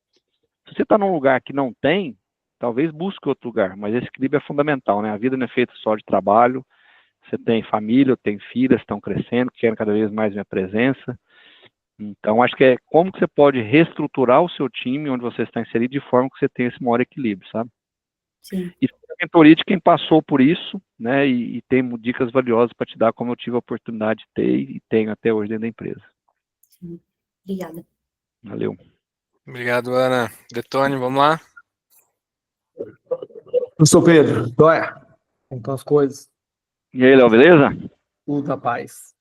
Speaker 4: Se você está num lugar que não tem, talvez busque outro lugar, mas esse equilíbrio é fundamental, né? A vida não é feita só de trabalho, você tem família, eu tenho filhas, estão crescendo, querem cada vez mais minha presença. Então, acho que é como que você pode reestruturar o seu time, onde você está inserido, de forma que você tenha esse maior equilíbrio, sabe?
Speaker 6: Sim.
Speaker 4: E a mentoria de quem passou por isso, né, e tem dicas valiosas para te dar, como eu tive a oportunidade de ter e tenho até hoje dentro da empresa.
Speaker 6: Sim. Obrigada.
Speaker 4: Valeu.
Speaker 2: Obrigado, Ana. Detone, vamos lá?
Speaker 7: Professor Pedro, Como estão as coisas?
Speaker 4: E aí, Léo, beleza?
Speaker 7: Tudo na paz.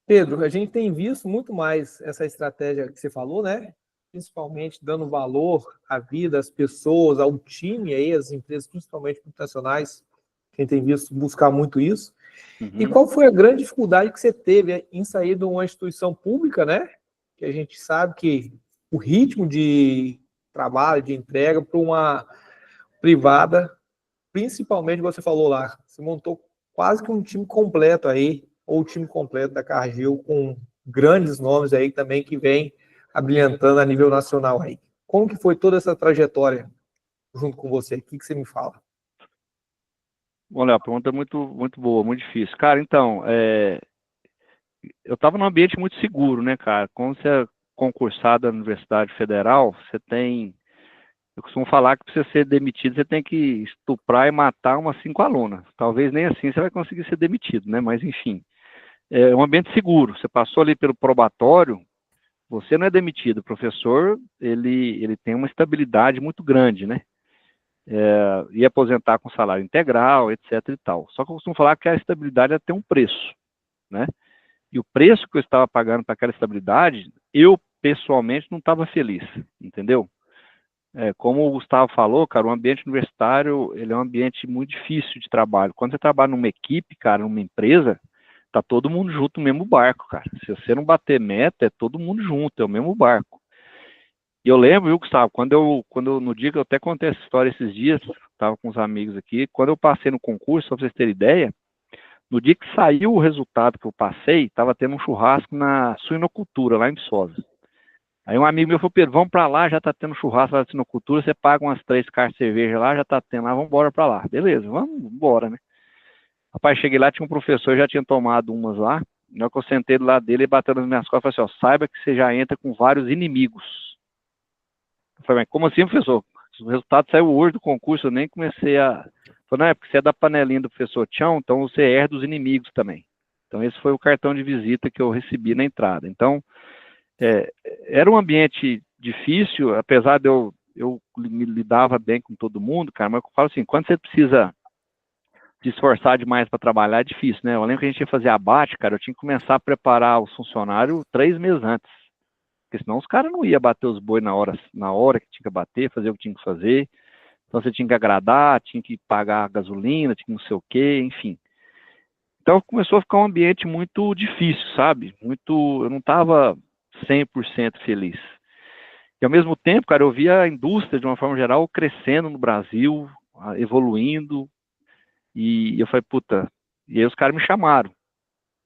Speaker 7: Pedro, a gente tem visto muito mais essa estratégia que você falou, né? Principalmente dando valor à vida, às pessoas, ao time aí, às empresas, principalmente multinacionais. A gente tem visto buscar muito isso. E qual foi a grande dificuldade que você teve em sair de uma instituição pública, né? Que a gente sabe que o ritmo de trabalho, de entrega para uma privada, principalmente, você falou lá, você montou quase que um time completo aí, ou o time completo da Cargill, com grandes nomes aí também que vem abrilhantando a nível nacional aí. Como que foi toda essa trajetória junto com você? O que você me fala?
Speaker 4: Bom, Léo, a pergunta é muito boa, muito difícil. Cara, então, eu estava num ambiente muito seguro, né, cara? Quando você é concursado da Universidade Federal, você tem... Eu costumo falar que para você ser demitido, você tem que estuprar e matar umas 5 alunas. Talvez nem assim você vai conseguir ser demitido, né? Mas, enfim, é um ambiente seguro. Você passou ali pelo probatório, você não é demitido. O professor, ele tem uma estabilidade muito grande, né? Ia aposentar com salário integral, etc e tal. Só que eu costumo falar que a estabilidade tem um preço, né? E o preço que eu estava pagando para aquela estabilidade, eu, pessoalmente, não estava feliz, entendeu? Como o Gustavo falou, cara, o ambiente universitário, ele é um ambiente muito difícil de trabalho. Quando você trabalha numa equipe, cara, numa empresa, tá todo mundo junto no mesmo barco, cara. Se você não bater meta, é todo mundo junto, é o mesmo barco. E eu lembro, viu, Gustavo, no dia que eu até contei essa história esses dias, estava com os amigos aqui, quando eu passei no concurso, só pra vocês terem ideia, no dia que saiu o resultado que eu passei, estava tendo um churrasco na suinocultura, lá em Viçosa. Aí um amigo meu falou, Pedro, vamos para lá, já tá tendo churrasco lá na suinocultura, você paga umas 3 caixas de cerveja lá, já tá tendo lá, vamos embora para lá. Beleza, vamos embora, né? Rapaz, cheguei lá, tinha um professor, já tinha tomado umas lá, na hora que eu sentei do lado dele, ele bateu nas minhas costas e falou assim, ó, saiba que você já entra com vários inimigos. Eu falei, mas como assim, professor? O resultado saiu hoje do concurso, eu nem comecei a... Falei, não, é porque você é da panelinha do professor Tchão, então você herda os inimigos também. Então esse foi o cartão de visita que eu recebi na entrada. Então, era um ambiente difícil, apesar de eu me lidava bem com todo mundo, cara, mas eu falo assim, quando você precisa se esforçar demais para trabalhar, é difícil, né? Eu lembro que a gente ia fazer abate, cara, eu tinha que começar a preparar os funcionários 3 meses antes. Porque senão os caras não iam bater os boi na hora que tinha que bater, fazer o que tinha que fazer. Então você tinha que agradar, tinha que pagar a gasolina, tinha que não sei o quê, enfim. Então começou a ficar um ambiente muito difícil, sabe? Eu não estava 100% feliz. E ao mesmo tempo, cara, eu via a indústria, de uma forma geral, crescendo no Brasil, evoluindo. E eu falei, puta, e aí os caras me chamaram.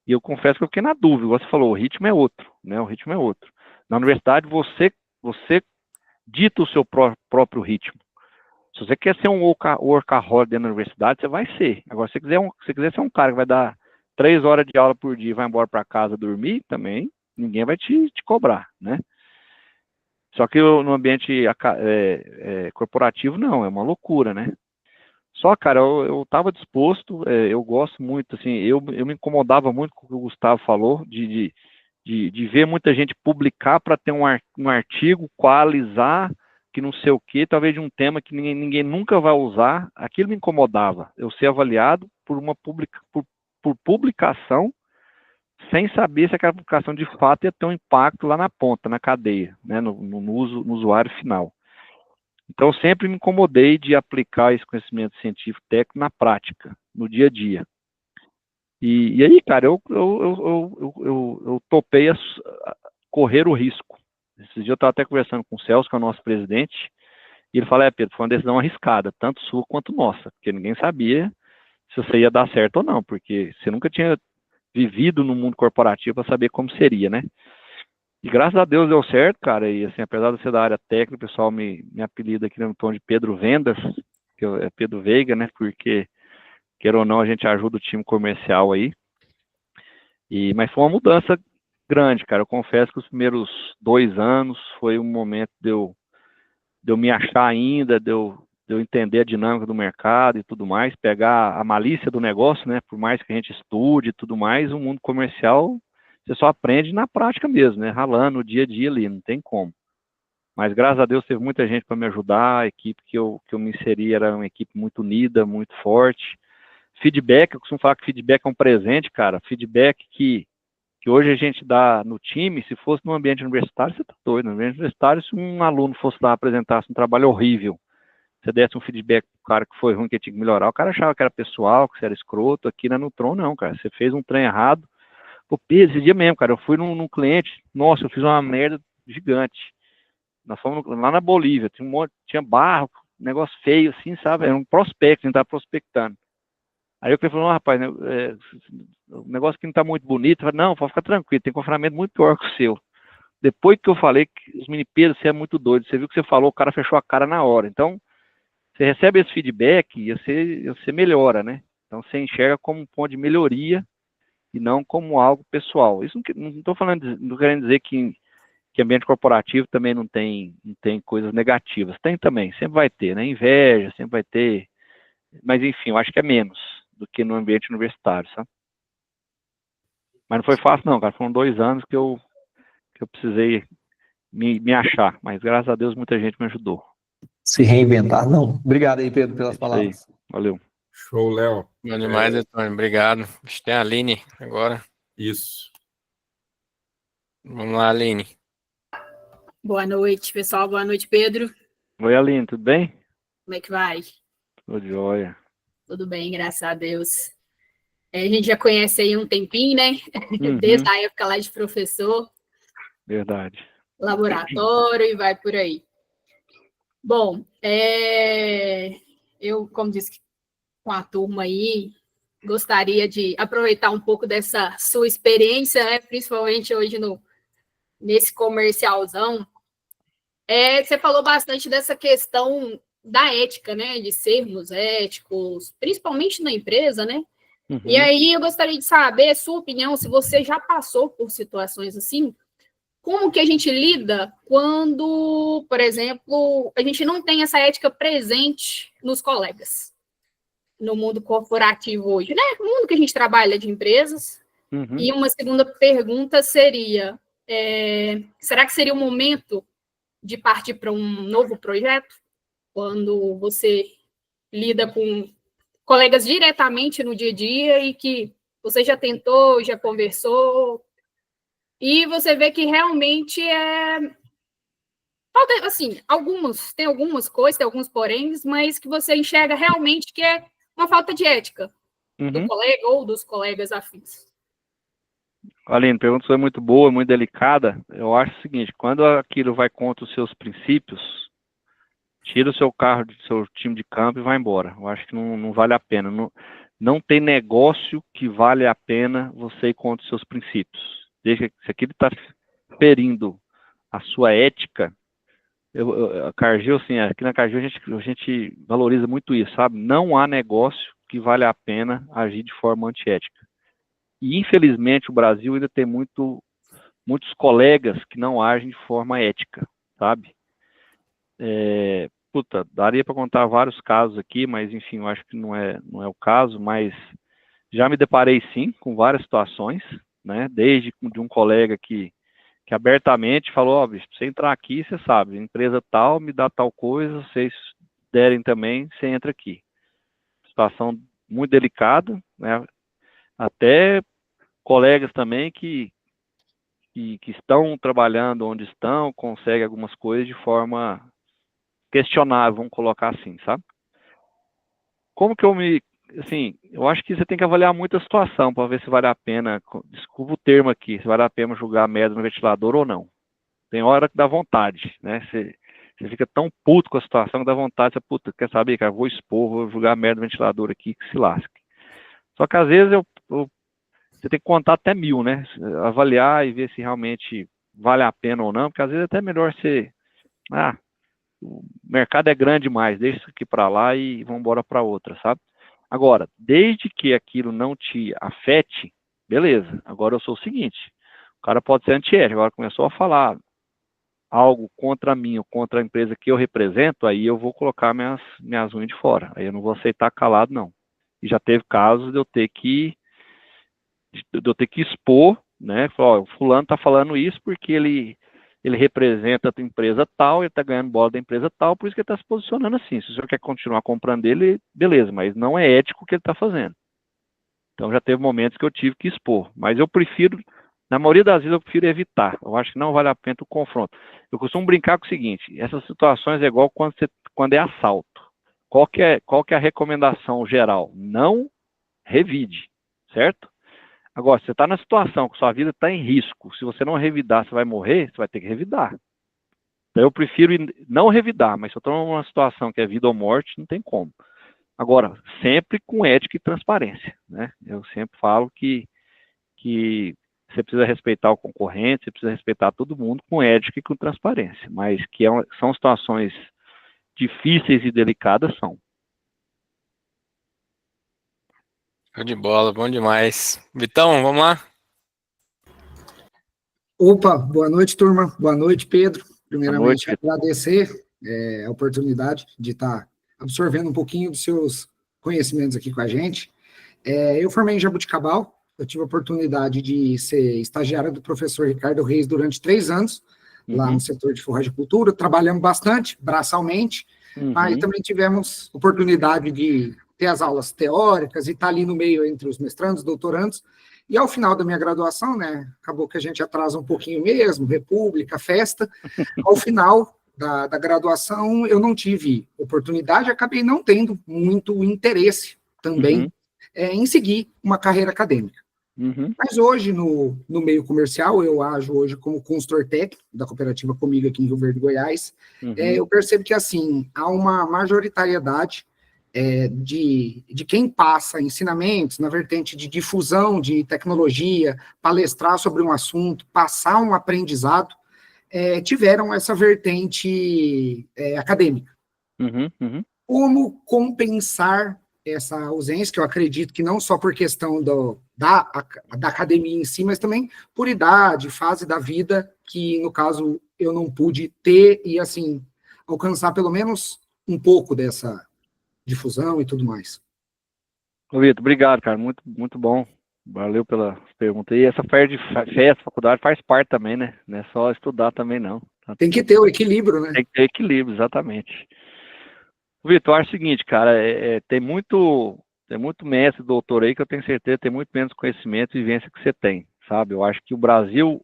Speaker 4: E eu confesso que eu fiquei na dúvida, você falou, o ritmo é outro, né? O ritmo é outro. Na universidade, você dita o seu próprio ritmo. Se você quer ser um workaholic dentro da universidade, você vai ser. Agora, se você quiser ser um cara que vai dar 3 horas de aula por dia e vai embora para casa dormir, também ninguém vai te cobrar, né? Só que no ambiente corporativo, não, é uma loucura, né? Só, cara, eu estava disposto, eu gosto muito, assim, eu me incomodava muito com o que o Gustavo falou, de ver muita gente publicar para ter um artigo, qualizar, que não sei o que, talvez de um tema que ninguém nunca vai usar. Aquilo me incomodava, eu ser avaliado por publicação, sem saber se aquela publicação de fato ia ter um impacto lá na ponta, na cadeia, né, no usuário final. Então, eu sempre me incomodei de aplicar esse conhecimento científico técnico na prática, no dia a dia. E aí, cara, eu topei correr o risco. Esse dia eu estava até conversando com o Celso, que é o nosso presidente, e ele falou, Pedro, foi uma decisão arriscada, tanto sua quanto nossa, porque ninguém sabia se você ia dar certo ou não, porque você nunca tinha vivido no mundo corporativo para saber como seria, né? E graças a Deus deu certo, cara, e assim, apesar de ser da área técnica, o pessoal me apelida aqui no tom de Pedro Vendas, que é Pedro Veiga, né, porque, queira ou não, a gente ajuda o time comercial aí, mas foi uma mudança grande, cara, eu confesso que os primeiros 2 anos foi um momento de eu me achar ainda, de eu entender a dinâmica do mercado e tudo mais, pegar a malícia do negócio, né, por mais que a gente estude e tudo mais, o mundo comercial você só aprende na prática mesmo, né? Ralando o dia a dia ali, não tem como. Mas graças a Deus teve muita gente para me ajudar, a equipe que eu me inseri era uma equipe muito unida, muito forte. Feedback, eu costumo falar que feedback é um presente, cara. Feedback que hoje a gente dá no time, se fosse no ambiente universitário, você tá doido. No ambiente universitário, se um aluno fosse lá apresentasse um trabalho horrível, você desse um feedback pro cara que foi ruim, que tinha que melhorar, o cara achava que era pessoal, que você era escroto. Aqui na Nutron, não, cara. Você fez um trem errado. Pô, Pedro, esse dia mesmo, cara, eu fui num cliente, nossa, eu fiz uma merda gigante. Nós fomos lá na Bolívia, tinha barro, negócio feio, assim, sabe? Era um prospecto, a gente tava prospectando. Aí eu falei, rapaz, o negócio aqui não tá muito bonito. Eu falei, não, pode ficar tranquilo, tem confrontamento muito pior que o seu. Depois que eu falei que os mini Pedro, você é muito doido, você viu o que você falou, o cara fechou a cara na hora. Então, você recebe esse feedback e você melhora, né? Então, você enxerga como um ponto de melhoria e não como algo pessoal. Isso não estou falando, não querendo dizer que ambiente corporativo também não tem coisas negativas. Tem também, sempre vai ter, né? Inveja, sempre vai ter. Mas, enfim, eu acho que é menos do que no ambiente universitário, sabe? Mas não foi fácil, não, cara. Foram 2 anos que eu precisei me achar. Mas, graças a Deus, muita gente me ajudou.
Speaker 7: Se reinventar, não. Obrigado aí, Pedro, pelas palavras.
Speaker 4: Aí. Valeu.
Speaker 3: Show, Léo.
Speaker 2: Bom demais, Antônio. Obrigado. Acho que tem a Aline agora.
Speaker 3: Isso.
Speaker 2: Vamos lá, Aline.
Speaker 8: Boa noite, pessoal. Boa noite, Pedro.
Speaker 4: Oi, Aline, tudo bem?
Speaker 8: Como é que vai?
Speaker 4: Tudo jóia.
Speaker 8: Tudo bem, graças a Deus. A gente já conhece aí um tempinho, né?
Speaker 4: Uhum.
Speaker 8: Desde a época lá de professor.
Speaker 4: Verdade.
Speaker 8: Laboratório e vai por aí. Bom, eu, como disse com a turma aí, gostaria de aproveitar um pouco dessa sua experiência, né? Principalmente hoje nesse comercialzão. Você falou bastante dessa questão da ética, né? De sermos éticos, principalmente na empresa, né?
Speaker 4: Uhum.
Speaker 8: E aí eu gostaria de saber a sua opinião, se você já passou por situações assim, como que a gente lida quando, por exemplo, a gente não tem essa ética presente nos colegas, no mundo corporativo hoje, né? No mundo que a gente trabalha de empresas.
Speaker 4: Uhum.
Speaker 8: E uma segunda pergunta seria, será que seria o momento de partir para um novo projeto, quando você lida com colegas diretamente no dia a dia e que você já tentou, já conversou, e você vê que realmente assim, tem algumas coisas, tem alguns poréns, mas que você enxerga realmente que é uma falta de ética do colega ou dos colegas afins.
Speaker 4: Aline, a pergunta foi muito boa, muito delicada. Eu acho o seguinte, quando aquilo vai contra os seus princípios, tira o seu carro do seu time de campo e vai embora. Eu acho que não vale a pena. Não tem negócio que vale a pena você ir contra os seus princípios. Desde que se aquilo está ferindo a sua ética, a Cargill, assim, aqui na Cargill a gente valoriza muito isso, sabe? Não há negócio que vale a pena agir de forma antiética. E, infelizmente, o Brasil ainda tem muitos colegas que não agem de forma ética, sabe? Daria para contar vários casos aqui, mas, enfim, eu acho que não é o caso, mas já me deparei, sim, com várias situações, né? Desde de um colega que abertamente falou, bicho, pra você entrar aqui, você sabe, empresa tal, me dá tal coisa, vocês derem também, você entra aqui. Situação muito delicada, né? Até colegas também que estão trabalhando onde estão, conseguem algumas coisas de forma questionável, vamos colocar assim, sabe? Como que eu acho que você tem que avaliar muito a situação para ver se vale a pena, desculpa o termo aqui, se vale a pena jogar merda no ventilador ou não. Tem hora que dá vontade, né? Você fica tão puto com a situação que dá vontade, você, puta, quer saber, cara, vou jogar merda no ventilador aqui, que se lasque. Só que às vezes você tem que contar até 1000, né? Avaliar e ver se realmente vale a pena ou não, porque às vezes é até melhor o mercado é grande demais, deixa isso aqui para lá e vamos embora para outra, sabe? Agora, desde que aquilo não te afete, beleza. Agora eu sou o seguinte, o cara pode ser antiético, agora começou a falar algo contra mim ou contra a empresa que eu represento, aí eu vou colocar minhas unhas de fora, aí eu não vou aceitar calado, não. E já teve casos de eu ter que expor, né? Falar, o fulano está falando isso porque ele representa a empresa tal, ele está ganhando bola da empresa tal, por isso que ele está se posicionando assim. Se o senhor quer continuar comprando ele, beleza, mas não é ético o que ele está fazendo. Então já teve momentos que eu tive que expor, mas eu prefiro, na maioria das vezes eu prefiro evitar, eu acho que não vale a pena o confronto. Eu costumo brincar com o seguinte, essas situações é igual quando é assalto. Qual que é a recomendação geral? Não revide, certo? Agora, você está na situação que sua vida está em risco, se você não revidar, você vai morrer, você vai ter que revidar. Então, eu prefiro não revidar, mas se eu estou numa situação que é vida ou morte, não tem como. Agora, sempre com ética e transparência, né? Eu sempre falo que você precisa respeitar o concorrente, você precisa respeitar todo mundo com ética e com transparência, mas que são situações difíceis e delicadas, são.
Speaker 2: Show de bola, bom demais. Vitão, vamos lá?
Speaker 9: Opa, boa noite, turma. Boa noite, Pedro. Primeiramente,
Speaker 4: Boa noite.
Speaker 9: agradecer a oportunidade de estar absorvendo um pouquinho dos seus conhecimentos aqui com a gente. Eu formei em Jaboticabal, eu tive a oportunidade de ser estagiário do professor Ricardo Reis durante 3 anos, lá no setor de forragicultura, trabalhamos bastante, braçalmente, mas também tivemos oportunidade de ter as aulas teóricas e estar ali no meio entre os mestrandos, doutorandos, e ao final da minha graduação, né, acabou que a gente atrasa um pouquinho mesmo, república, festa, ao final da graduação eu não tive oportunidade, acabei não tendo muito interesse também em seguir uma carreira acadêmica. Mas hoje, no meio comercial, eu ajo hoje como consultor técnico da cooperativa Comigo aqui em Rio Verde, Goiás. Eu percebo que, assim, há uma majoritariedade de quem passa ensinamentos na vertente de difusão de tecnologia, palestrar sobre um assunto, passar um aprendizado, tiveram essa vertente acadêmica. Como compensar essa ausência, que eu acredito que não só por questão da academia em si, mas também por idade, fase da vida, que, no caso, eu não pude ter e, assim, alcançar pelo menos um pouco dessa difusão e tudo mais.
Speaker 4: Vitor, obrigado, cara, muito, muito bom. Valeu pela pergunta. E essa festa, faculdade faz parte também, né? Não é só estudar também, não.
Speaker 9: Tem que ter o equilíbrio, né?
Speaker 4: Tem que ter equilíbrio, exatamente. Vitor, acho o seguinte, cara, tem muito mestre, doutor aí, que eu tenho certeza tem muito menos conhecimento e vivência que você tem, sabe? Eu acho que o Brasil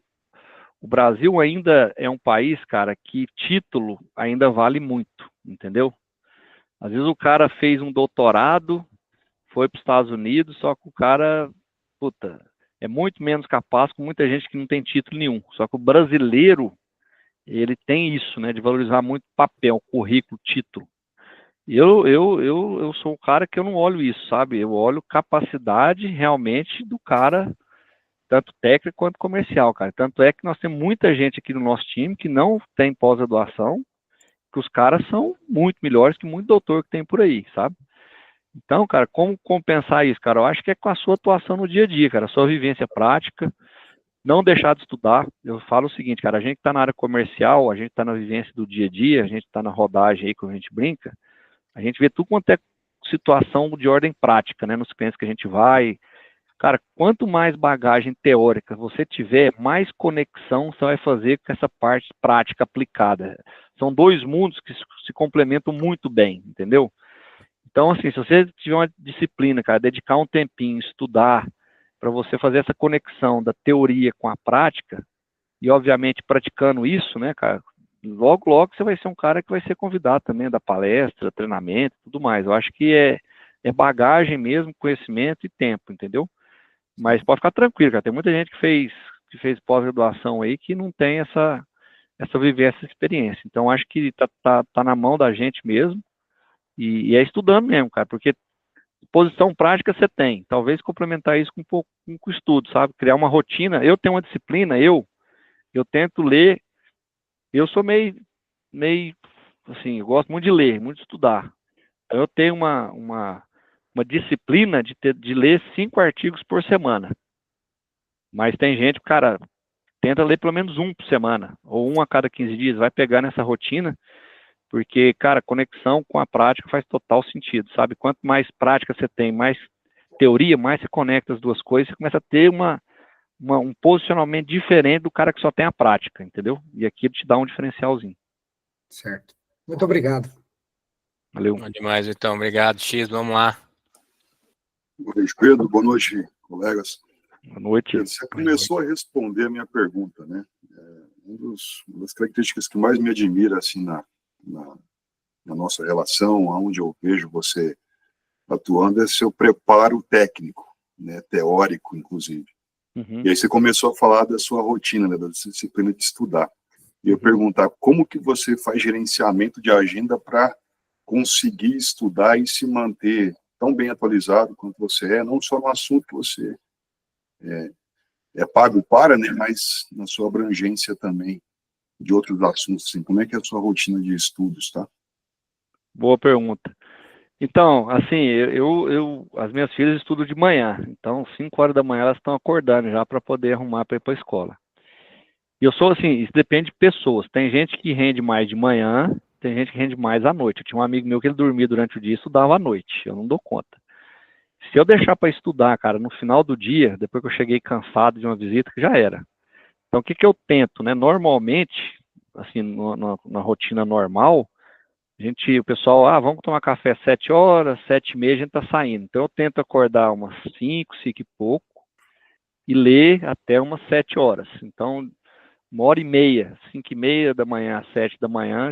Speaker 4: ainda é um país, cara, que título ainda vale muito, entendeu? Às vezes o cara fez um doutorado, foi para os Estados Unidos, só que o cara, é muito menos capaz com muita gente que não tem título nenhum. Só que o brasileiro, ele tem isso, né, de valorizar muito papel, currículo, título. Eu sou um cara que eu não olho isso, sabe? Eu olho capacidade realmente do cara, tanto técnico quanto comercial, cara. Tanto é que nós temos muita gente aqui no nosso time que não tem pós-graduação, que os caras são muito melhores que muito doutor que tem por aí, sabe? Então, cara, como compensar isso, cara? Eu acho que é com a sua atuação no dia a dia, cara, a sua vivência prática, não deixar de estudar. Eu falo o seguinte, cara, a gente tá na área comercial, a gente tá na vivência do dia a dia, a gente tá na rodagem aí que a gente brinca, a gente vê tudo quanto é situação de ordem prática, né, nos clientes que a gente vai. Cara, quanto mais bagagem teórica você tiver, mais conexão você vai fazer com essa parte prática aplicada. São 2 mundos que se complementam muito bem, entendeu? Então, assim, se você tiver uma disciplina, cara, dedicar um tempinho, estudar, para você fazer essa conexão da teoria com a prática, e obviamente praticando isso, né, cara, logo, logo você vai ser um cara que vai ser convidado também da palestra, treinamento, tudo mais. Eu acho que é bagagem mesmo, conhecimento e tempo, entendeu? Mas pode ficar tranquilo, cara, tem muita gente que fez pós-graduação aí que não tem essa vivência, essa experiência. Então, acho que tá na mão da gente mesmo, e é estudando mesmo, cara, porque posição prática você tem, talvez complementar isso com um pouco com estudo, sabe? Criar uma rotina. Eu tenho uma disciplina, eu tento ler, eu sou meio, assim, eu gosto muito de ler, muito de estudar. Então, eu tenho uma disciplina de ler 5 artigos por semana. Mas tem gente, cara, tenta ler pelo menos 1 por semana, ou 1 a cada 15 dias, vai pegar nessa rotina, porque, cara, conexão com a prática faz total sentido, sabe? Quanto mais prática você tem, mais teoria, mais você conecta as duas coisas, você começa a ter um posicionamento diferente do cara que só tem a prática, entendeu? E aquilo te dá um diferencialzinho.
Speaker 9: Certo. Muito obrigado.
Speaker 4: Valeu.
Speaker 2: Bom demais, então. Obrigado, X. Vamos lá.
Speaker 10: Boa noite, Pedro. Boa noite, colegas.
Speaker 4: Boa noite.
Speaker 10: Você começou a responder a minha pergunta, né? Uma das características que mais me admira, assim, na nossa relação, onde eu vejo você atuando, é seu preparo técnico, né? Teórico, inclusive. E aí você começou a falar da sua rotina, né? Da disciplina de estudar. E eu perguntar como que você faz gerenciamento de agenda para conseguir estudar e se manter tão bem atualizado quanto você é, não só no assunto que você é pago para, né, mas na sua abrangência também de outros assuntos, assim. Como é que é a sua rotina de estudos, tá?
Speaker 4: Boa pergunta. Então, assim, as minhas filhas estudam de manhã, então 5 horas da manhã elas estão acordando já para poder arrumar para ir para a escola. E eu sou assim, isso depende de pessoas. Tem gente que rende mais de manhã, tem gente que rende mais à noite. Eu tinha um amigo meu que ele dormia durante o dia e estudava à noite. Eu não dou conta. Se eu deixar para estudar, cara, no final do dia, depois que eu cheguei cansado de uma visita, que já era. Então, o que eu tento, né? Normalmente, assim, na rotina normal, o pessoal, vamos tomar café às 7 horas, 7h30 a gente tá saindo. Então, eu tento acordar umas 5 e pouco e ler até umas 7 horas. Então, 1h30, 5h30 da manhã às 7 da manhã,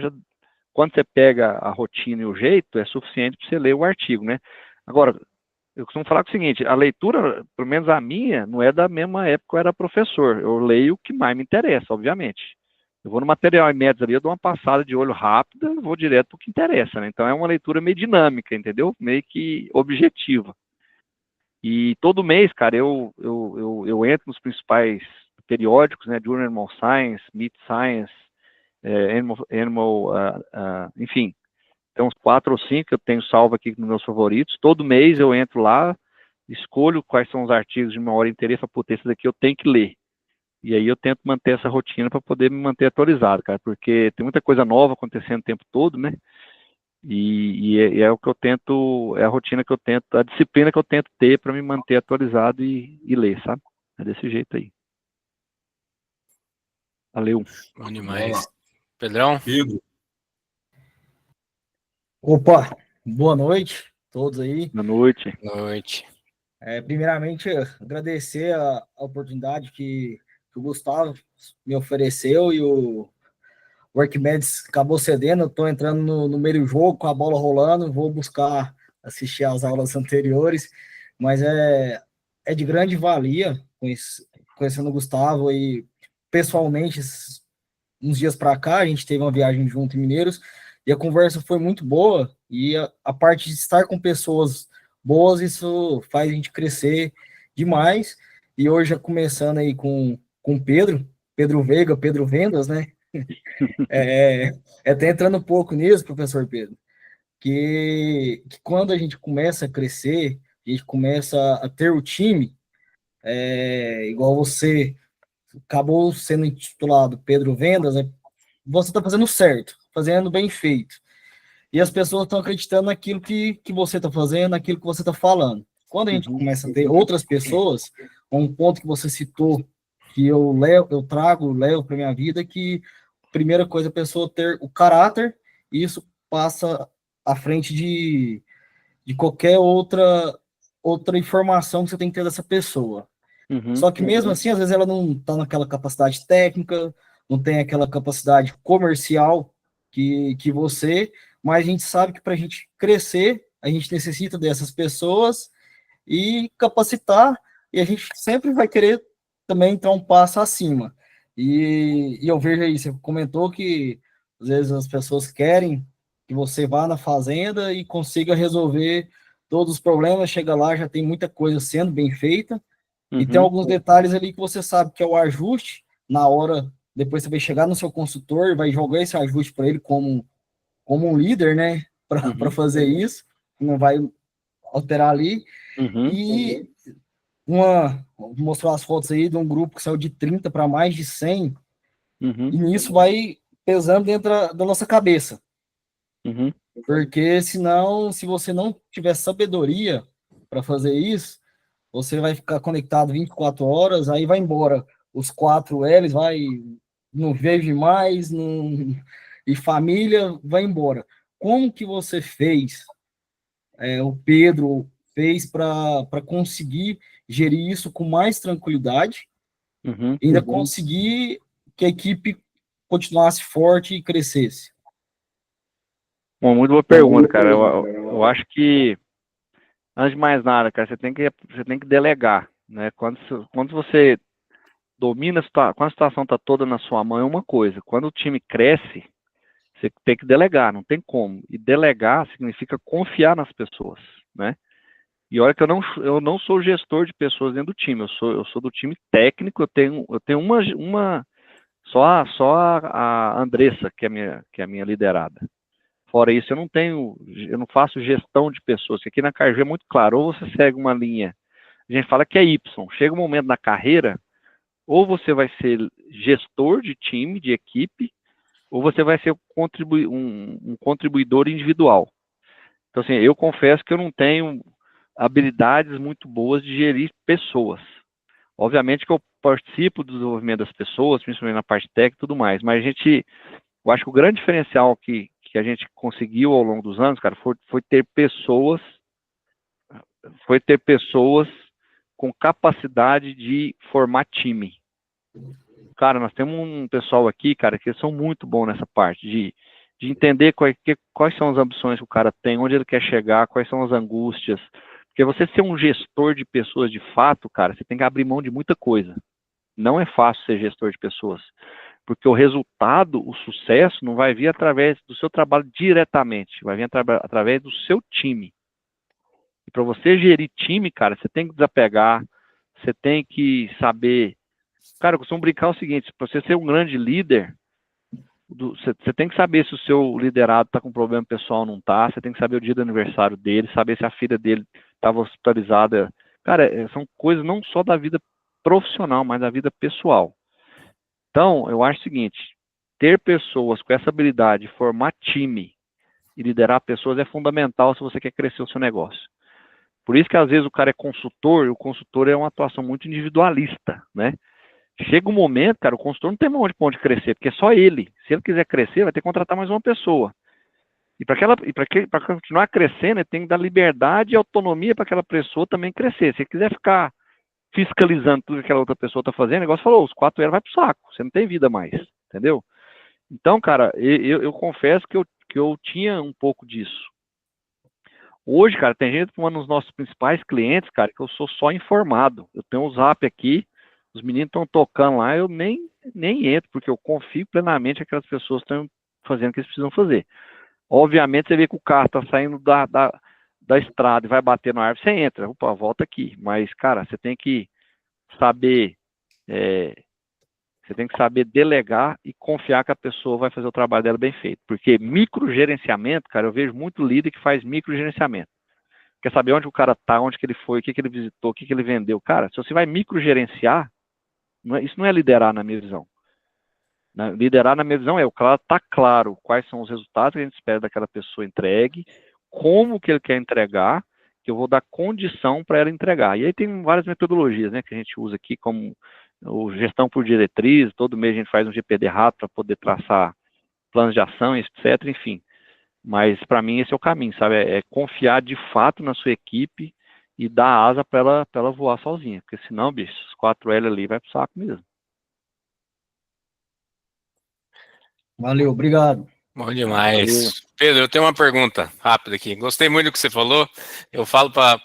Speaker 4: quando você pega a rotina e o jeito, é suficiente para você ler o artigo, né? Agora, eu costumo falar o seguinte, a leitura, pelo menos a minha, não é da mesma época que eu era professor. Eu leio o que mais me interessa, obviamente. Eu vou no material em médios ali, eu dou uma passada de olho rápida, vou direto para o que interessa, né? Então é uma leitura meio dinâmica, entendeu? Meio que objetiva. E todo mês, cara, eu entro nos principais periódicos, né? Journal Animal Science, Meat Science, enfim. Então, uns 4 ou 5 que eu tenho salvo aqui nos meus favoritos. Todo mês eu entro lá, escolho quais são os artigos de maior interesse, para esse daqui eu tenho que ler. E aí eu tento manter essa rotina para poder me manter atualizado, cara, porque tem muita coisa nova acontecendo o tempo todo, né? E é o que eu tento, é a rotina que eu tento, a disciplina que eu tento ter para me manter atualizado e ler, sabe? É desse jeito aí. Valeu.
Speaker 2: Bom demais. Pedrão?
Speaker 3: Pedro.
Speaker 11: Opa, boa noite a todos aí.
Speaker 4: Boa noite.
Speaker 2: Boa noite.
Speaker 11: Primeiramente, agradecer a oportunidade que o Gustavo me ofereceu e o Arquimedes acabou cedendo. Eu estou entrando no meio do jogo, com a bola rolando, vou buscar assistir às aulas anteriores, mas é de grande valia conhecendo o Gustavo e pessoalmente, uns dias para cá, a gente teve uma viagem junto em Mineiros, e a conversa foi muito boa, e a parte de estar com pessoas boas, isso faz a gente crescer demais. E hoje, começando aí com Pedro Veiga, Pedro Vendas, né? Até entrando um pouco nisso, professor Pedro, que quando a gente começa a crescer, a gente começa a ter o time, igual você acabou sendo intitulado Pedro Vendas, né? Você está fazendo certo, fazendo bem feito. E as pessoas estão acreditando naquilo que você está fazendo, naquilo que você está falando. Quando a gente começa a ter outras pessoas, um ponto que você citou, que eu levo para minha vida, que a primeira coisa é a pessoa ter o caráter, e isso passa à frente de qualquer outra informação que você tem que ter dessa pessoa. Só que mesmo assim, às vezes ela não está naquela capacidade técnica, não tem aquela capacidade comercial que você, mas a gente sabe que para a gente crescer, a gente necessita dessas pessoas e capacitar, e a gente sempre vai querer também entrar um passo acima. E eu vejo aí, você comentou que às vezes as pessoas querem que você vá na fazenda e consiga resolver todos os problemas, chega lá, já tem muita coisa sendo bem feita, e tem alguns detalhes ali que você sabe que é o ajuste, na hora, depois você vai chegar no seu consultor, vai jogar esse ajuste para ele como um líder, né, para fazer isso, não vai alterar ali, e vou mostrar as fotos aí de um grupo que saiu de 30 para mais de 100, e nisso vai pesando dentro da nossa cabeça, porque senão, se você não tiver sabedoria para fazer isso, você vai ficar conectado 24 horas, aí vai embora os 4 L's, não vive mais, e família vai embora. Como que você fez, o Pedro, fez para conseguir gerir isso com mais tranquilidade e ainda conseguir que a equipe continuasse forte e crescesse?
Speaker 4: Bom, muito boa pergunta, cara. Eu acho que, antes de mais nada, cara, você tem que delegar, né? Quando você domina, quando a situação está toda na sua mão, é uma coisa. Quando o time cresce, você tem que delegar, não tem como. E delegar significa confiar nas pessoas, né? E olha que eu não sou gestor de pessoas dentro do time, eu sou do time técnico, eu tenho só a Andressa, que é a minha liderada. Fora isso, eu não faço gestão de pessoas, que aqui na Cargill é muito claro, ou você segue uma linha, a gente fala que é Y, chega um momento na carreira, ou você vai ser gestor de time, de equipe, ou você vai ser um contribuidor individual. Então, assim, eu confesso que eu não tenho habilidades muito boas de gerir pessoas. Obviamente que eu participo do desenvolvimento das pessoas, principalmente na parte técnica e tudo mais, mas eu acho que o grande diferencial que a gente conseguiu ao longo dos anos, cara, foi ter pessoas com capacidade de formar time. Cara, nós temos um pessoal aqui, cara, que são muito bons nessa parte de entender quais são as ambições que o cara tem, onde ele quer chegar, quais são as angústias. Porque você ser um gestor de pessoas de fato, cara, você tem que abrir mão de muita coisa. Não é fácil ser gestor de pessoas. Porque o resultado, o sucesso, não vai vir através do seu trabalho diretamente, vai vir através do seu time. E para você gerir time, cara, você tem que desapegar, você tem que saber... Cara, eu costumo brincar o seguinte, para você ser um grande líder, você tem que saber se o seu liderado está com problema pessoal ou não está, você tem que saber o dia do aniversário dele, saber se a filha dele estava hospitalizada. Cara, são coisas não só da vida profissional, mas da vida pessoal. Então, eu acho o seguinte, ter pessoas com essa habilidade de formar time e liderar pessoas é fundamental se você quer crescer o seu negócio. Por isso que às vezes o cara é consultor, e o consultor é uma atuação muito individualista, né? Chega um momento, cara, o consultor não tem onde crescer, porque é só ele. Se ele quiser crescer, vai ter que contratar mais uma pessoa. E para continuar crescendo, ele tem que dar liberdade e autonomia para aquela pessoa também crescer. Se ele quiser ficar fiscalizando tudo que aquela outra pessoa está fazendo, o negócio falou, os 4 euros vai pro saco, você não tem vida mais, entendeu? Então, cara, eu confesso que eu tinha um pouco disso. Hoje, cara, tem gente, um dos nossos principais clientes, cara, que eu sou só informado. Eu tenho um zap aqui, os meninos estão tocando lá, eu nem entro, porque eu confio plenamente que aquelas pessoas estão fazendo o que eles precisam fazer. Obviamente, você vê que o carro está saindo da estrada e vai bater na árvore, você entra, opa, volta aqui. Mas, cara, você tem que saber delegar e confiar que a pessoa vai fazer o trabalho dela bem feito. Porque microgerenciamento, cara, eu vejo muito líder que faz microgerenciamento. Quer saber onde o cara está, onde que ele foi, o que ele visitou, o que ele vendeu. Cara, se você vai microgerenciar, isso não é liderar na minha visão. Liderar na minha visão o cara tá claro quais são os resultados que a gente espera daquela pessoa entregue, como que ele quer entregar, que eu vou dar condição para ela entregar. E aí tem várias metodologias, né, que a gente usa aqui, como gestão por diretriz, todo mês a gente faz um GPD rato para poder traçar planos de ação, etc, enfim. Mas para mim esse é o caminho, sabe, é confiar de fato na sua equipe e dar asa para ela voar sozinha, porque senão, bicho, os 4L ali vai pro saco mesmo.
Speaker 11: Valeu, obrigado.
Speaker 2: Bom demais. Valeu. Pedro, eu tenho uma pergunta rápida aqui. Gostei muito do que você falou. Eu falo para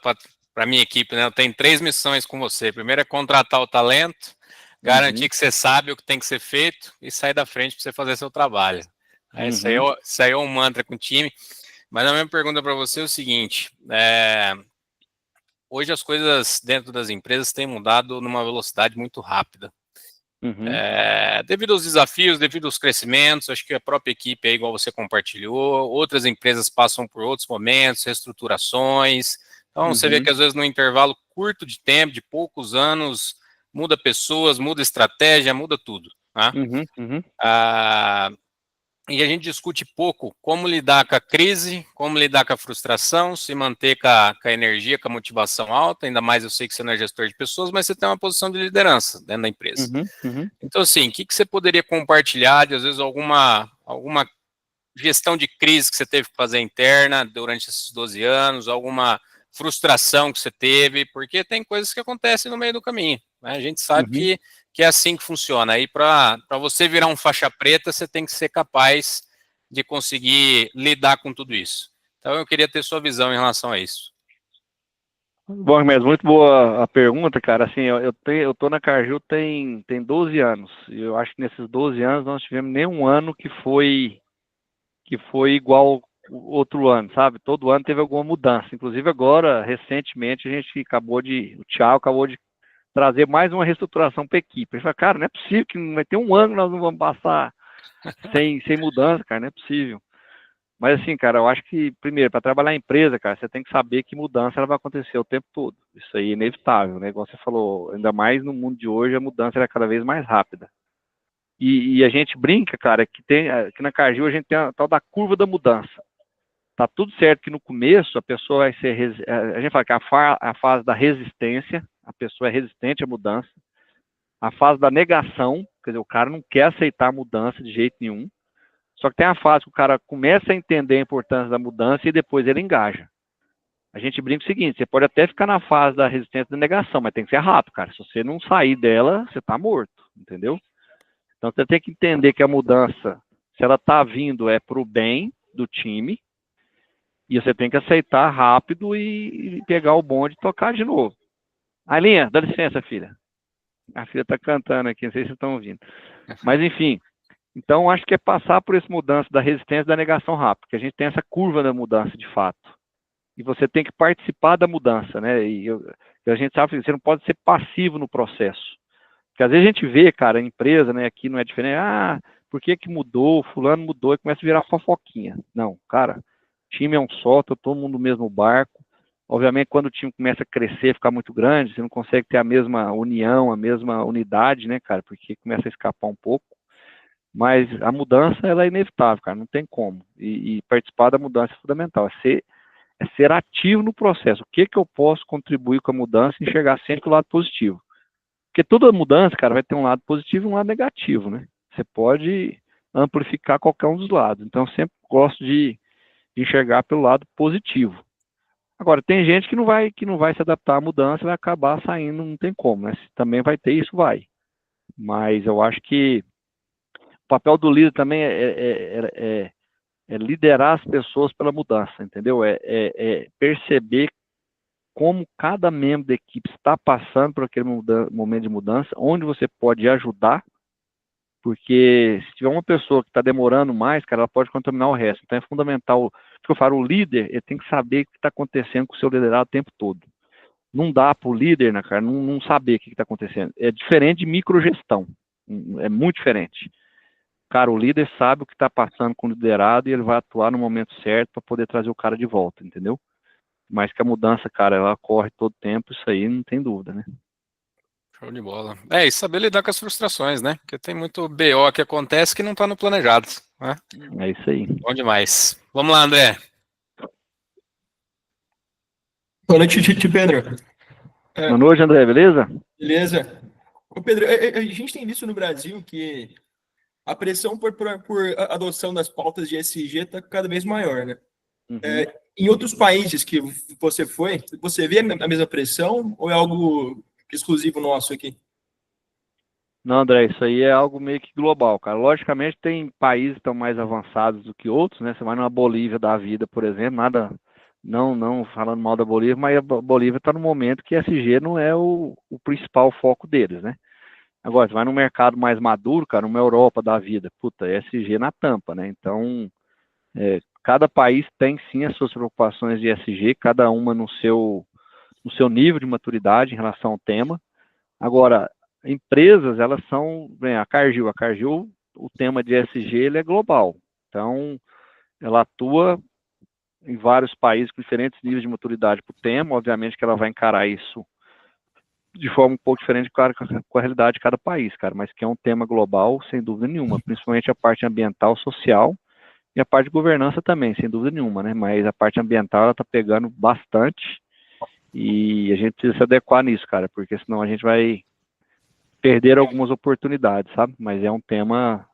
Speaker 2: a minha equipe, né? Eu tenho 3 missões com você. Primeiro é contratar o talento, garantir que você sabe o que tem que ser feito e sair da frente para você fazer seu trabalho. Isso aí é um mantra com o time. Mas a minha pergunta para você é o seguinte: hoje as coisas dentro das empresas têm mudado numa velocidade muito rápida. Devido aos desafios, devido aos crescimentos, acho que a própria equipe, igual você compartilhou, outras empresas passam por outros momentos, reestruturações. Então, você vê que às vezes no intervalo curto de tempo, de poucos anos, muda pessoas, muda estratégia, muda tudo. Né? E a gente discute pouco como lidar com a crise, como lidar com a frustração, se manter com a energia, com a motivação alta, ainda mais eu sei que você não é gestor de pessoas, mas você tem uma posição de liderança dentro da empresa. Então, assim, o que você poderia compartilhar de, às vezes, alguma gestão de crise que você teve que fazer interna durante esses 12 anos, alguma frustração que você teve, porque tem coisas que acontecem no meio do caminho, né? A gente sabe que é assim que funciona. Aí, para você virar um faixa preta, você tem que ser capaz de conseguir lidar com tudo isso. Então, eu queria ter sua visão em relação a isso.
Speaker 4: Bom, Hermes, muito boa a pergunta, cara. Assim, eu tô na Cargill tem 12 anos. E eu acho que nesses 12 anos não tivemos nenhum ano que foi igual outro ano, sabe? Todo ano teve alguma mudança. Inclusive agora, recentemente, o Thiago acabou de trazer mais uma reestruturação para a equipe. Ele falou, cara, não é possível que vai ter um ano que nós não vamos passar sem mudança, cara, não é possível. Mas assim, cara, eu acho que, primeiro, para trabalhar em empresa, cara, você tem que saber que mudança ela vai acontecer o tempo todo. Isso aí é inevitável, né? Igual você falou, ainda mais no mundo de hoje, a mudança é cada vez mais rápida. E a gente brinca, cara, que na Cargill a gente tem a tal da curva da mudança. Tá tudo certo que no começo a pessoa vai ser, a gente fala que a fase da resistência, a pessoa é resistente à mudança. A fase da negação, quer dizer, o cara não quer aceitar a mudança de jeito nenhum. Só que tem a fase que o cara começa a entender a importância da mudança e depois ele engaja. A gente brinca o seguinte, você pode até ficar na fase da resistência da negação, mas tem que ser rápido, cara. Se você não sair dela, você tá morto, entendeu? Então você tem que entender que a mudança, se ela tá vindo, é pro bem do time, e você tem que aceitar rápido e pegar o bonde e tocar de novo. Ailinha, dá licença, filha. A filha tá cantando aqui, não sei se vocês estão ouvindo. Mas enfim, então acho que é passar por essa mudança da resistência e da negação rápida, que a gente tem essa curva da mudança de fato. E você tem que participar da mudança, né? E a gente sabe que você não pode ser passivo no processo. Porque às vezes a gente vê, cara, a empresa, né, aqui não é diferente, por que mudou, fulano mudou, e começa a virar fofoquinha. Não, cara, o time é um só, tá todo mundo no mesmo barco. Obviamente, quando o time começa a crescer, ficar muito grande, você não consegue ter a mesma união, a mesma unidade, né, cara, porque começa a escapar um pouco. Mas a mudança, ela é inevitável, cara, não tem como. E participar da mudança é fundamental, é ser ativo no processo. O que eu posso contribuir com a mudança e enxergar sempre o lado positivo. Porque toda mudança, cara, vai ter um lado positivo e um lado negativo, né? Você pode amplificar qualquer um dos lados. Então, eu sempre gosto de enxergar pelo lado positivo. Agora, tem gente que não vai se adaptar à mudança, vai acabar saindo, não tem como, né? Se também vai ter isso, vai. Mas eu acho que o papel do líder também é liderar as pessoas pela mudança, entendeu? É perceber como cada membro da equipe está passando por aquele momento de mudança, onde você pode ajudar, porque se tiver uma pessoa que está demorando mais, cara, ela pode contaminar o resto. Então é fundamental, porque eu falo, o líder, ele tem que saber o que está acontecendo com o seu liderado o tempo todo. Não dá para o líder, né, cara, não saber o que está acontecendo. É diferente de microgestão, é muito diferente. Cara, o líder sabe o que está passando com o liderado e ele vai atuar no momento certo para poder trazer o cara de volta, entendeu? Mas que a mudança, cara, ela ocorre todo tempo, isso aí não tem dúvida, né?
Speaker 2: Show de bola. E saber lidar com as frustrações, né? Porque tem muito BO que acontece que não está no planejado, né?
Speaker 4: É isso aí.
Speaker 2: Bom demais. Vamos lá, André.
Speaker 12: Boa noite, Pedro.
Speaker 4: Boa noite, André, beleza?
Speaker 12: Beleza. Ô, Pedro, a gente tem visto no Brasil que a pressão por adoção das pautas de ESG está cada vez maior, né? Uhum. Em outros países que você foi, você vê a mesma pressão ou é algo exclusivo nosso aqui?
Speaker 4: Não, André, isso aí é algo meio que global, cara. Logicamente tem países que estão mais avançados do que outros, né? Você vai numa Bolívia da vida, por exemplo, não falando mal da Bolívia, mas a Bolívia está no momento que ESG não é o principal foco deles, né? Agora, você vai num mercado mais maduro, cara, numa Europa da vida, ESG na tampa, né? Então, cada país tem sim as suas preocupações de ESG, cada uma no seu nível de maturidade em relação ao tema. Agora, empresas, elas são, a Cargill, o tema de ESG ele é global. Então, ela atua em vários países com diferentes níveis de maturidade para o tema, obviamente que ela vai encarar isso de forma um pouco diferente com a realidade de cada país, cara, mas que é um tema global, sem dúvida nenhuma, principalmente a parte ambiental, social, e a parte de governança também, sem dúvida nenhuma, né? Mas a parte ambiental, ela tá pegando bastante e a gente precisa se adequar nisso, cara, porque senão a gente vai perder algumas oportunidades, sabe? Mas é um tema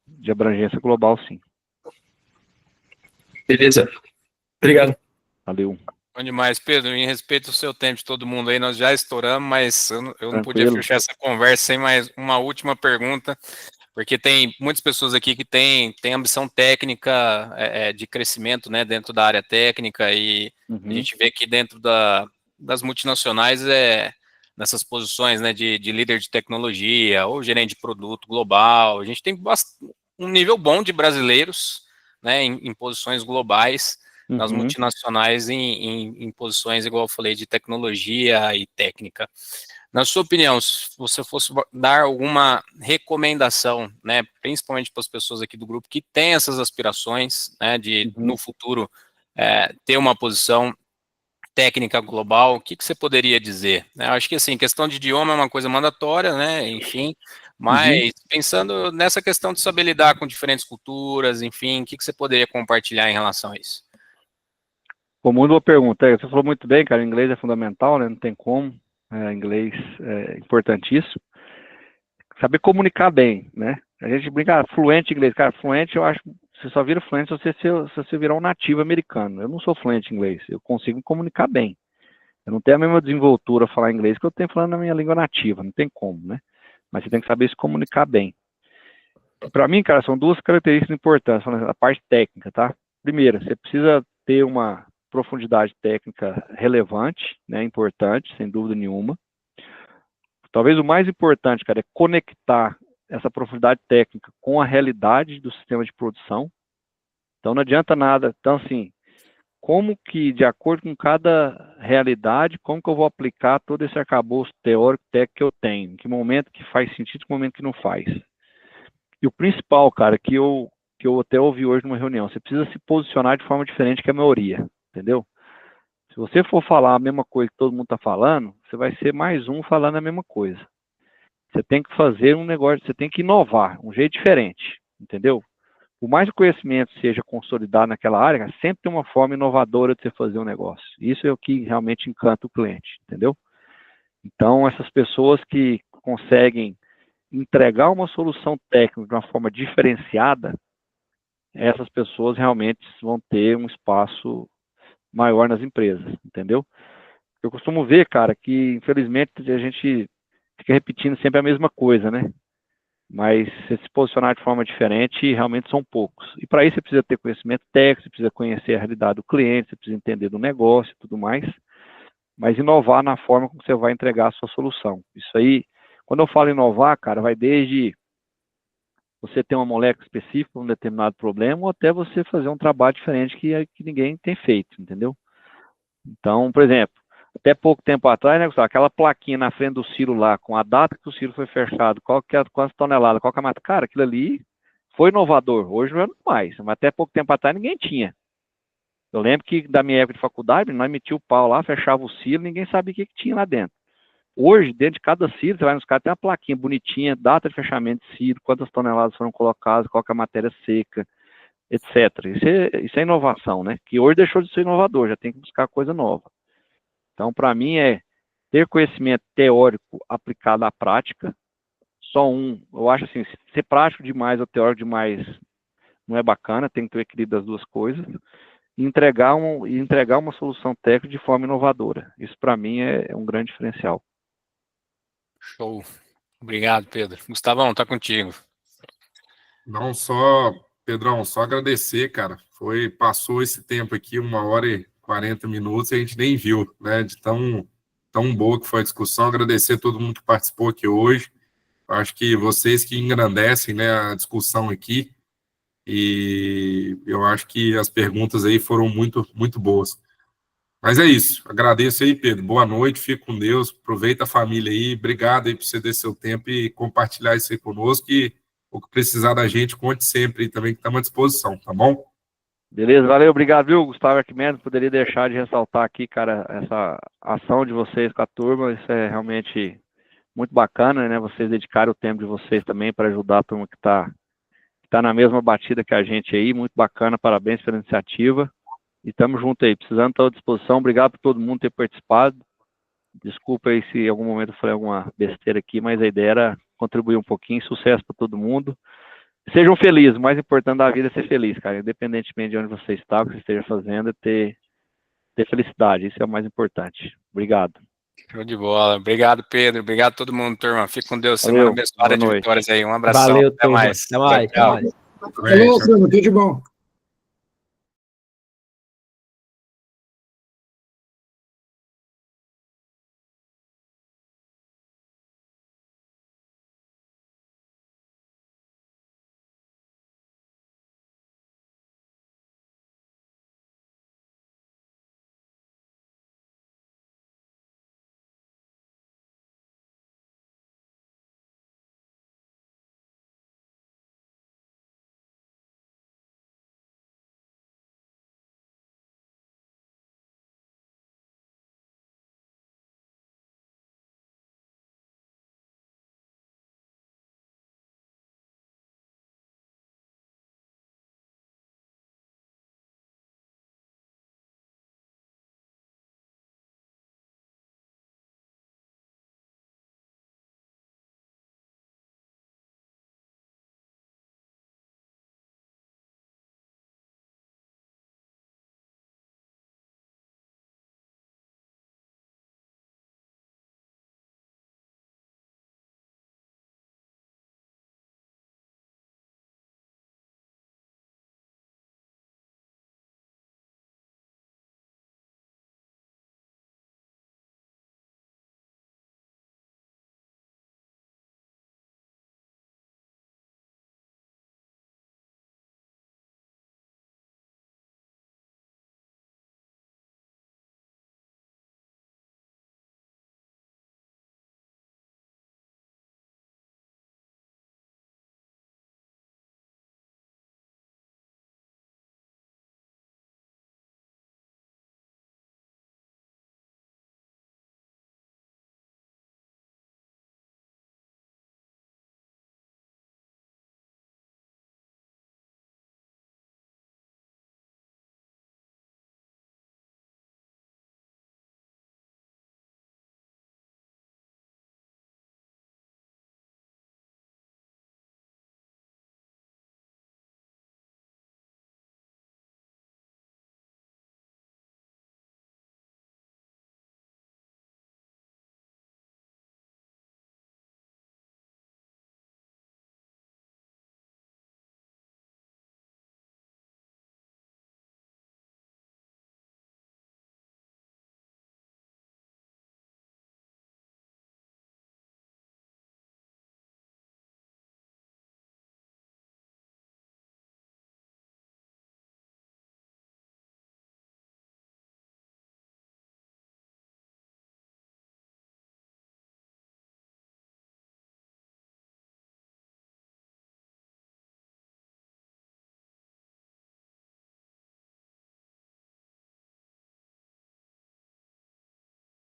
Speaker 4: de abrangência global, sim.
Speaker 12: Beleza. Obrigado.
Speaker 4: Valeu.
Speaker 2: Bom demais, Pedro. Em respeito ao seu tempo de todo mundo aí, nós já estouramos, mas eu não podia fechar essa conversa sem mais uma última pergunta, porque tem muitas pessoas aqui que têm ambição técnica de crescimento, né, dentro da área técnica, e a gente vê que dentro das multinacionais, nessas posições, né, de líder de tecnologia ou gerente de produto global, a gente tem um nível bom de brasileiros, né, em posições globais, nas multinacionais em posições, igual eu falei, de tecnologia e técnica. Na sua opinião, se você fosse dar alguma recomendação, né, principalmente para as pessoas aqui do grupo que têm essas aspirações, né, de no futuro ter uma posição técnica global, o que você poderia dizer? Eu acho que, assim, questão de idioma é uma coisa mandatória, né, enfim, mas pensando nessa questão de saber lidar com diferentes culturas, enfim, o que você poderia compartilhar em relação a isso?
Speaker 4: Muito boa pergunta. Você falou muito bem, cara, inglês é fundamental, né, não tem como, inglês é importantíssimo. Saber comunicar bem, né, a gente brinca, fluente em inglês, cara, fluente eu acho, você só vira fluente se você virar um nativo americano. Eu não sou fluente em inglês, eu consigo me comunicar bem. Eu não tenho a mesma desenvoltura falar inglês que eu tenho falando na minha língua nativa, não tem como, né, mas você tem que saber se comunicar bem. Para mim, cara, são duas características importantes, a parte técnica, tá? Primeiro, você precisa ter uma profundidade técnica relevante, né, importante, sem dúvida nenhuma. Talvez o mais importante, cara, é conectar essa profundidade técnica com a realidade do sistema de produção. Então, não adianta nada. Então, assim, como que, de acordo com cada realidade, como que eu vou aplicar todo esse arcabouço teórico, técnico que eu tenho? Em que momento que faz sentido, em que momento que não faz? E o principal, cara, que eu até ouvi hoje numa reunião, você precisa se posicionar de forma diferente que a maioria. Entendeu? Se você for falar a mesma coisa que todo mundo está falando, você vai ser mais um falando a mesma coisa. Você tem que fazer um negócio, você tem que inovar, um jeito diferente, entendeu? Por mais que o conhecimento seja consolidado naquela área, sempre tem uma forma inovadora de você fazer um negócio. Isso é o que realmente encanta o cliente, entendeu? Então, essas pessoas que conseguem entregar uma solução técnica de uma forma diferenciada, essas pessoas realmente vão ter um espaço maior nas empresas, entendeu? Eu costumo ver, cara, que infelizmente a gente fica repetindo sempre a mesma coisa, né? Mas se posicionar de forma diferente, realmente são poucos. E para isso você precisa ter conhecimento técnico, você precisa conhecer a realidade do cliente, você precisa entender do negócio e tudo mais, mas inovar na forma como você vai entregar a sua solução. Isso aí, quando eu falo inovar, cara, vai desde você ter uma molécula específica para um determinado problema, ou até você fazer um trabalho diferente que ninguém tem feito, entendeu? Então, por exemplo, até pouco tempo atrás, né, Gustavo, aquela plaquinha na frente do silo lá, com a data que o silo foi fechado, quantas toneladas, qual que é a mata, cara, aquilo ali foi inovador, hoje não é mais, mas até pouco tempo atrás ninguém tinha. Eu lembro que da minha época de faculdade, nós metíamos o pau lá, fechava o silo, ninguém sabia o que tinha lá dentro. Hoje, dentro de cada silo, você vai nos caras, tem uma plaquinha bonitinha, data de fechamento de silo, quantas toneladas foram colocadas, qual que é a matéria seca, etc. Isso é inovação, né? Que hoje deixou de ser inovador, já tem que buscar coisa nova. Então, para mim, é ter conhecimento teórico aplicado à prática, eu acho assim, ser prático demais ou teórico demais não é bacana, tem que ter o equilíbrio das duas coisas, e entregar uma solução técnica de forma inovadora. Isso, para mim, é um grande diferencial.
Speaker 2: Show. Obrigado, Pedro. Gustavão, tá contigo.
Speaker 3: Não Pedrão, só agradecer, cara. Passou esse tempo aqui, 1h40 minutos, e a gente nem viu, né? De tão boa que foi a discussão. Agradecer a todo mundo que participou aqui hoje. Acho que vocês que engrandecem, né, a discussão aqui. E eu acho que as perguntas aí foram muito, muito boas. Mas é isso. Agradeço aí, Pedro. Boa noite, fique com Deus. Aproveita a família aí. Obrigado aí por você ter seu tempo e compartilhar isso aí conosco. E o que precisar da gente, conte sempre aí também, que estamos à disposição, tá bom?
Speaker 4: Beleza, valeu, obrigado, viu, Gustavo Arquimedes. Poderia deixar de ressaltar aqui, cara, essa ação de vocês com a turma. Isso é realmente muito bacana, né? Vocês dedicarem o tempo de vocês também para ajudar a turma que está na mesma batida que a gente aí. Muito bacana, parabéns pela iniciativa. E estamos juntos aí, precisando estar à disposição. Obrigado por todo mundo ter participado. Desculpa aí se em algum momento eu falei alguma besteira aqui, mas a ideia era contribuir um pouquinho. Sucesso para todo mundo. Sejam felizes, o mais importante da vida é ser feliz, cara. Independentemente de onde você está, o que você esteja fazendo, é ter ter felicidade, isso é o mais importante. Obrigado.
Speaker 2: Show de bola. Obrigado, Pedro. Obrigado a todo mundo, turma. Fique com Deus.
Speaker 4: Valeu.
Speaker 2: Semana abençoada de
Speaker 4: Boa noite.
Speaker 2: vitórias aí. Um abração.
Speaker 5: Valeu,
Speaker 2: Até
Speaker 5: turma.
Speaker 2: mais.
Speaker 5: Até mais.
Speaker 2: Tchau.
Speaker 5: Até mais.
Speaker 9: Valeu, turma, tudo de bom.